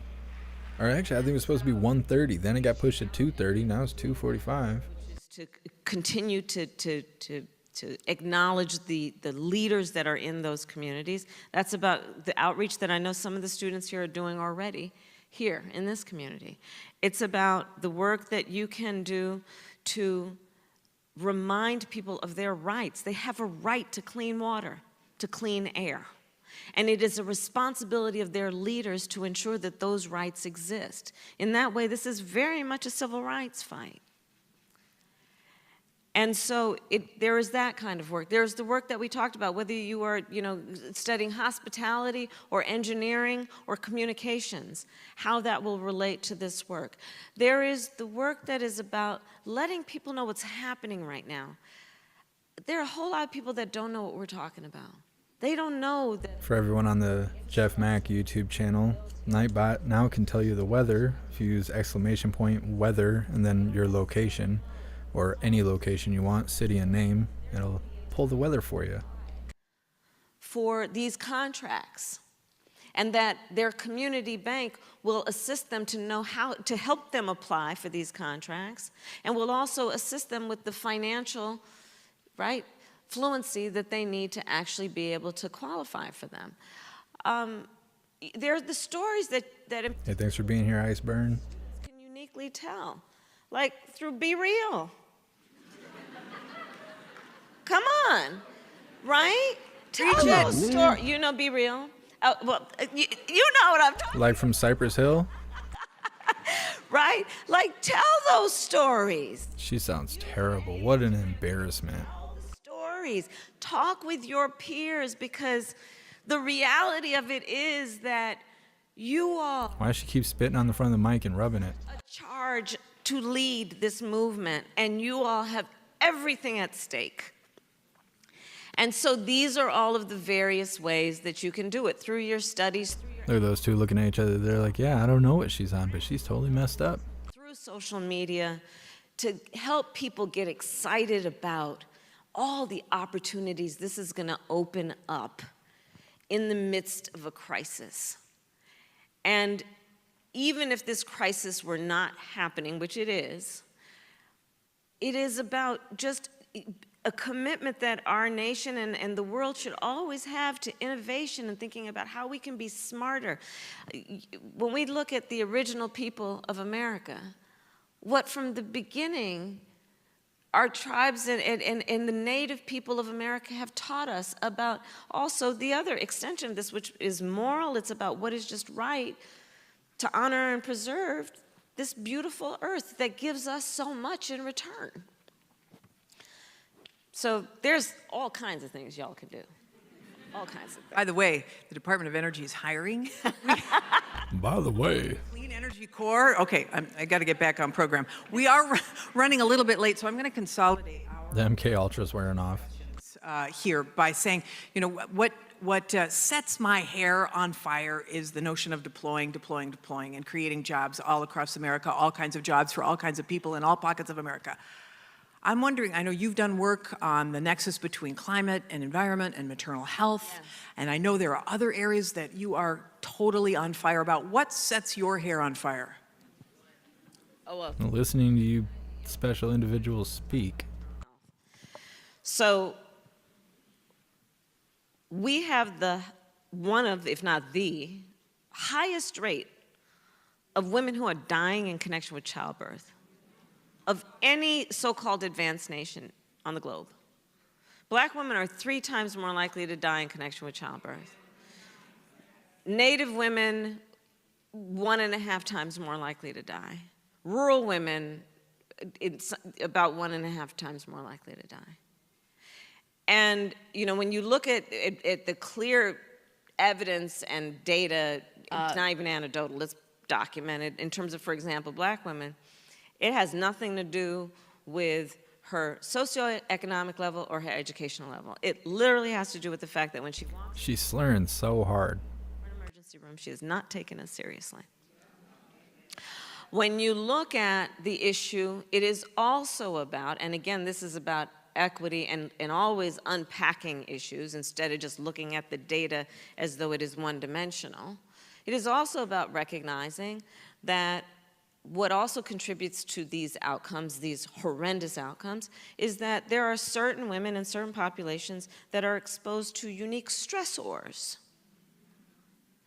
Speaker 1: Or actually, I think it was supposed to be 1:30. Then it got pushed to 2:30. Now it's 2:45.
Speaker 6: To continue to acknowledge the leaders that are in those communities. That's about the outreach that I know some of the students here are doing already here in this community. It's about the work that you can do to remind people of their rights. They have a right to clean water, to clean air. And it is a responsibility of their leaders to ensure that those rights exist. In that way, this is very much a civil rights fight. And so there is that kind of work. There's the work that we talked about, whether you are, studying hospitality or engineering or communications, how that will relate to this work. There is the work that is about letting people know what's happening right now. There are a whole lot of people that don't know what we're talking about. They don't know that.
Speaker 1: For everyone on the Jeff Mac YouTube channel, Nightbot now can tell you the weather if you use !weather and then your location, or any location you want, city and name. It'll pull the weather for you.
Speaker 6: For these contracts, and that their community bank will assist them to know how to help them apply for these contracts, and will also assist them with the financial, fluency that they need to actually be able to qualify for them. There are the stories that
Speaker 1: Hey, thanks for being here, Iceburn.
Speaker 6: Can uniquely tell, like through Be Real. Come on, right? Tell those stories. You know Be Real? Well, you know what I'm talking about.
Speaker 1: Like from Cypress Hill?
Speaker 6: Right? Like, tell those stories.
Speaker 1: She sounds terrible. What an embarrassment.
Speaker 6: Stories. Talk with your peers, because the reality of it is that you all
Speaker 1: Why does she keep spitting on the front of the mic and rubbing it?
Speaker 6: are charged to lead this movement, and you all have everything at stake. And so these are all of the various ways that you can do it through your studies,
Speaker 1: Look at those two looking at each other. They're like, yeah, I don't know what she's on, but she's totally messed up.
Speaker 6: through social media, to help people get excited about all the opportunities this is going to open up in the midst of a crisis. And even if this crisis were not happening, which it is about just a commitment that our nation and the world should always have to innovation and thinking about how we can be smarter. When we look at the original people of America, what from the beginning our tribes and the native people of America have taught us about also the other extension of this, which is moral. It's about what is just right to honor and preserve this beautiful earth that gives us so much in return. So there's all kinds of things y'all can do. All kinds of things.
Speaker 8: By the way, the Department of Energy is hiring.
Speaker 1: By the way.
Speaker 8: Clean Energy Corps. Okay, I got to get back on program. We are running a little bit late, so I'm going to consolidate
Speaker 1: The MK Ultra's wearing off.
Speaker 8: here by saying, what sets my hair on fire is the notion of deploying, and creating jobs all across America, all kinds of jobs for all kinds of people in all pockets of America. I'm wondering, I know you've done work on the nexus between climate and environment and maternal health, yes. And I know there are other areas that you are totally on fire about. What sets your hair on fire?
Speaker 1: Listening to you special individuals speak.
Speaker 6: So we have one of, if not the, highest rate of women who are dying in connection with childbirth of any so-called advanced nation on the globe. Black women are 3 times more likely to die in connection with childbirth. Native women, 1.5 times more likely to die. Rural women, it's about 1.5 times more likely to die. And when you look at the clear evidence and data, it's not even anecdotal, it's documented in terms of, for example, black women, it has nothing to do with her socioeconomic level or her educational level. It literally has to do with the fact that when she walks
Speaker 1: She's slurring so hard.
Speaker 6: in an emergency room, she is not taken as seriously. When you look at the issue, it is also about, and again, this is about equity and always unpacking issues instead of just looking at the data as though it is one-dimensional. It is also about recognizing that what also contributes to these outcomes, these horrendous outcomes, is that there are certain women in certain populations that are exposed to unique stressors.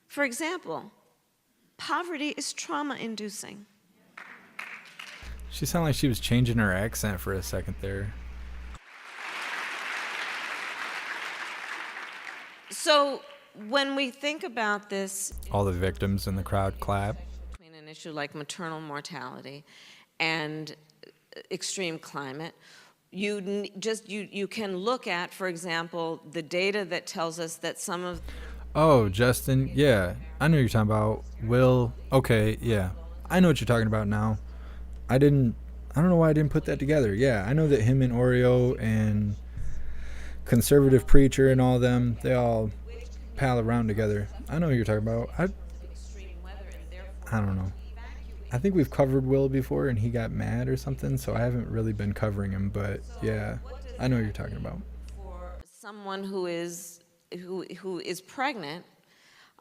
Speaker 6: For example, poverty is trauma-inducing.
Speaker 1: She sounded like she was changing her accent for a second there.
Speaker 6: So when we think about this,
Speaker 1: All the victims in the crowd clap.
Speaker 6: between an issue like maternal mortality and extreme climate, you can look at, for example, the data that tells us that some of
Speaker 1: Oh, Justin, yeah. I know you're talking about. Will, okay, yeah. I know what you're talking about now. I don't know why I didn't put that together. Yeah, I know that him and Oreo and conservative preacher and all them, they all pal around together. I know what you're talking about. I don't know. I think we've covered Will before and he got mad or something, so I haven't really been covering him, but yeah, I know what you're talking about.
Speaker 6: for someone who is pregnant,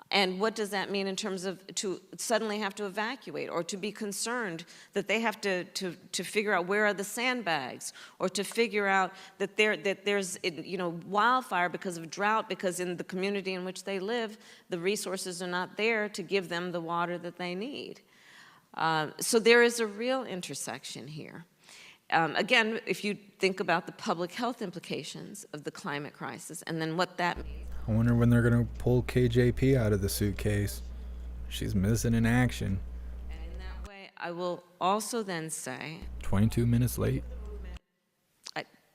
Speaker 6: and what does that mean in terms of to suddenly have to evacuate, or to be concerned that they have to figure out where are the sandbags, or to figure out that there's wildfire because of drought, because in the community in which they live, the resources are not there to give them the water that they need. So there is a real intersection here. Again, if you think about the public health implications of the climate crisis and then what that means.
Speaker 1: I wonder when they're going to pull KJP out of the suitcase. She's missing in action.
Speaker 6: And in that way, I will also then say,
Speaker 1: 22 minutes late.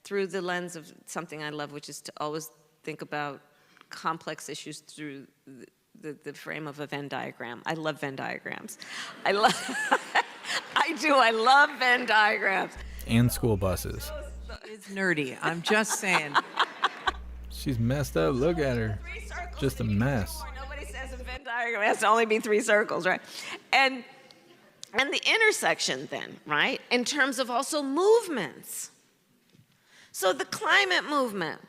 Speaker 6: through the lens of something I love, which is to always think about complex issues through the frame of a Venn diagram. I love Venn diagrams. I love Venn diagrams.
Speaker 1: And school buses.
Speaker 8: It's nerdy, I'm just saying.
Speaker 1: She's messed up. Look at her. Just a mess.
Speaker 6: Nobody says a Venn diagram. It has to only be 3 circles, right? And the intersection then, right, in terms of also movements. So the climate movement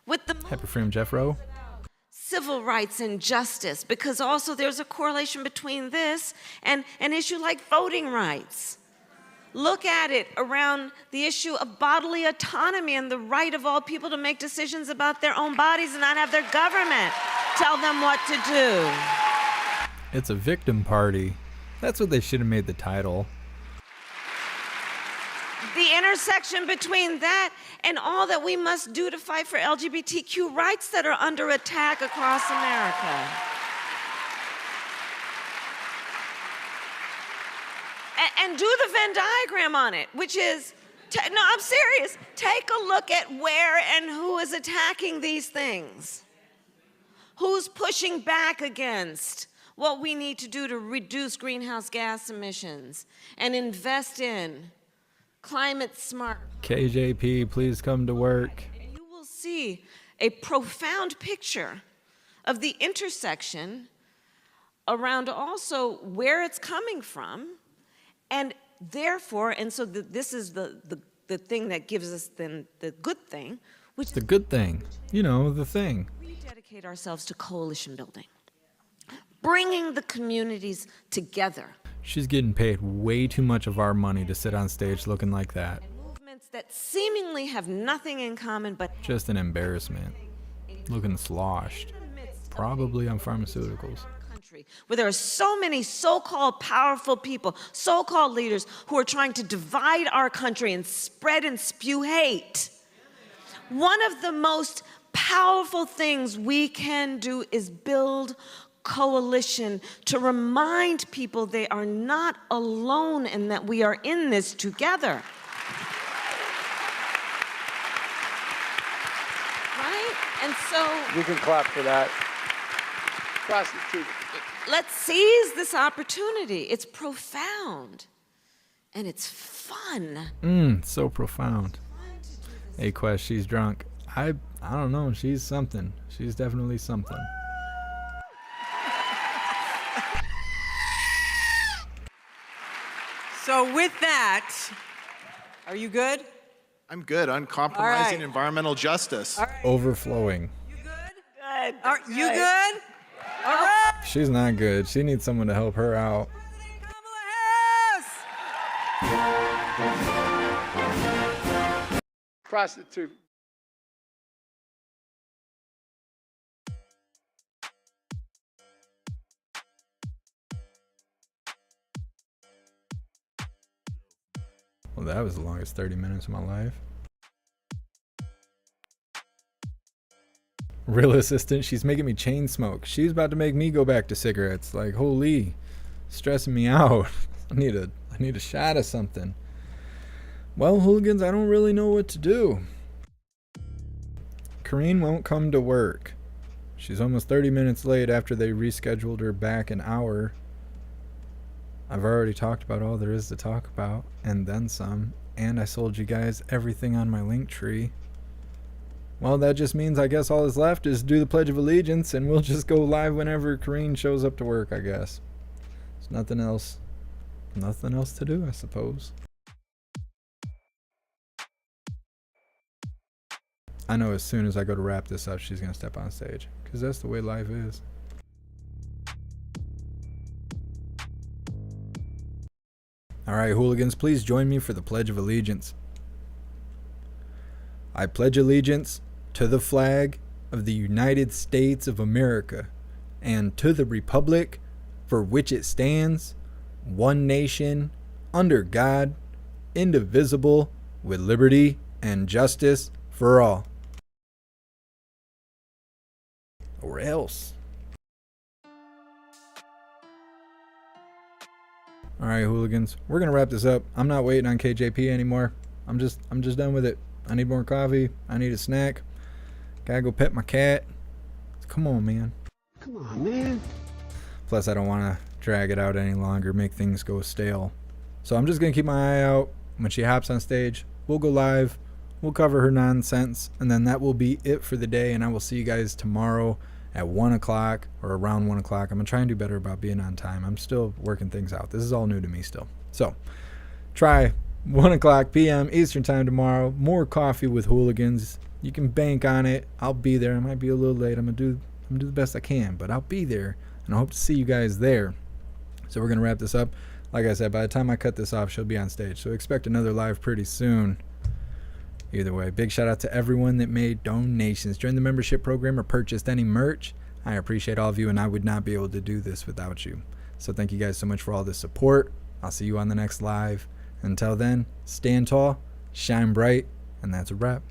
Speaker 6: with the
Speaker 1: Happy Freedom Jeffro.
Speaker 6: civil rights and justice, because also there's a correlation between this and an issue like voting rights. Look at it around the issue of bodily autonomy and the right of all people to make decisions about their own bodies and not have their government tell them what to do.
Speaker 1: It's a victim party. That's what they should have made the title.
Speaker 6: The intersection between that and all that we must do to fight for LGBTQ rights that are under attack across America. And do the Venn diagram on it, which is, no, I'm serious. Take a look at where and who is attacking these things. Who's pushing back against what we need to do to reduce greenhouse gas emissions and invest in climate smart.
Speaker 1: KJP, please come to work.
Speaker 6: And you will see a profound picture of the intersection around also where it's coming from. And therefore, and so this is the thing that gives us then the good thing, which is
Speaker 1: The good thing. You know, the thing.
Speaker 6: we dedicate ourselves to coalition building, bringing the communities together.
Speaker 1: She's getting paid way too much of our money to sit on stage looking like that.
Speaker 6: Movements that seemingly have nothing in common, but
Speaker 1: Just an embarrassment. Looking sloshed. Probably on pharmaceuticals.
Speaker 6: country, where there are so many so-called powerful people, so-called leaders who are trying to divide our country and spread and spew hate. One of the most powerful things we can do is build coalition to remind people they are not alone and that we are in this together. Right? And so
Speaker 9: You can clap for that. Prostitute.
Speaker 6: let's seize this opportunity. It's profound and it's fun.
Speaker 1: So profound. Hey, Quest, she's drunk. I don't know. She's something. She's definitely something.
Speaker 8: So with that, are you good?
Speaker 7: I'm good. Uncompromising
Speaker 8: right.
Speaker 7: environmental justice.
Speaker 1: Overflowing.
Speaker 6: Good.
Speaker 8: Are you good? All right.
Speaker 1: She's not good. She needs someone to help her out.
Speaker 8: Kamala
Speaker 9: Prostitute.
Speaker 1: Well, that was the longest 30 minutes of my life. Real assistant, she's making me chain smoke. She's about to make me go back to cigarettes. Like, holy, stressing me out. I need a shot of something. Well, hooligans, I don't really know what to do. Kareen won't come to work. She's almost 30 minutes late after they rescheduled her back an hour. I've already talked about all there is to talk about, and then some, and I sold you guys everything on my link tree. Well, that just means I guess all that's left is do the Pledge of Allegiance, and we'll just go live whenever Kareen shows up to work, I guess. There's nothing else to do, I suppose. I know as soon as I go to wrap this up, she's going to step on stage, because that's the way life is. All right, hooligans, please join me for the Pledge of Allegiance. I pledge allegiance to the flag of the United States of America and to the republic for which it stands, one nation, under God, indivisible, with liberty and justice for all. Or else. All right, hooligans, we're gonna wrap this up. I'm not waiting on KJP anymore. I'm just done with it. I need more coffee. I need a snack. Gotta go pet my cat. Come on, man.
Speaker 9: Come on, man.
Speaker 1: Plus, I don't want to drag it out any longer, make things go stale. So I'm just gonna keep my eye out. When she hops on stage, we'll go live. We'll cover her nonsense, and then that will be it for the day. And I will see you guys tomorrow at 1 o'clock or around 1 o'clock. I'm gonna try and do better about being on time. I'm still working things out. This is all new to me still. So try 1 o'clock p.m. Eastern time tomorrow. More coffee with hooligans. You can bank on it. I'll be there. I might be a little late. I'm gonna do the best I can, but I'll be there, and I hope to see you guys there. So we're gonna wrap this up. Like I said, by the time I cut this off, she'll be on stage. So expect another live pretty soon. Either way, big shout out to everyone that made donations, joined the membership program, or purchased any merch. I appreciate all of you, and I would not be able to do this without you. So thank you guys so much for all the support. I'll see you on the next live. Until then, stand tall, shine bright, and that's a wrap.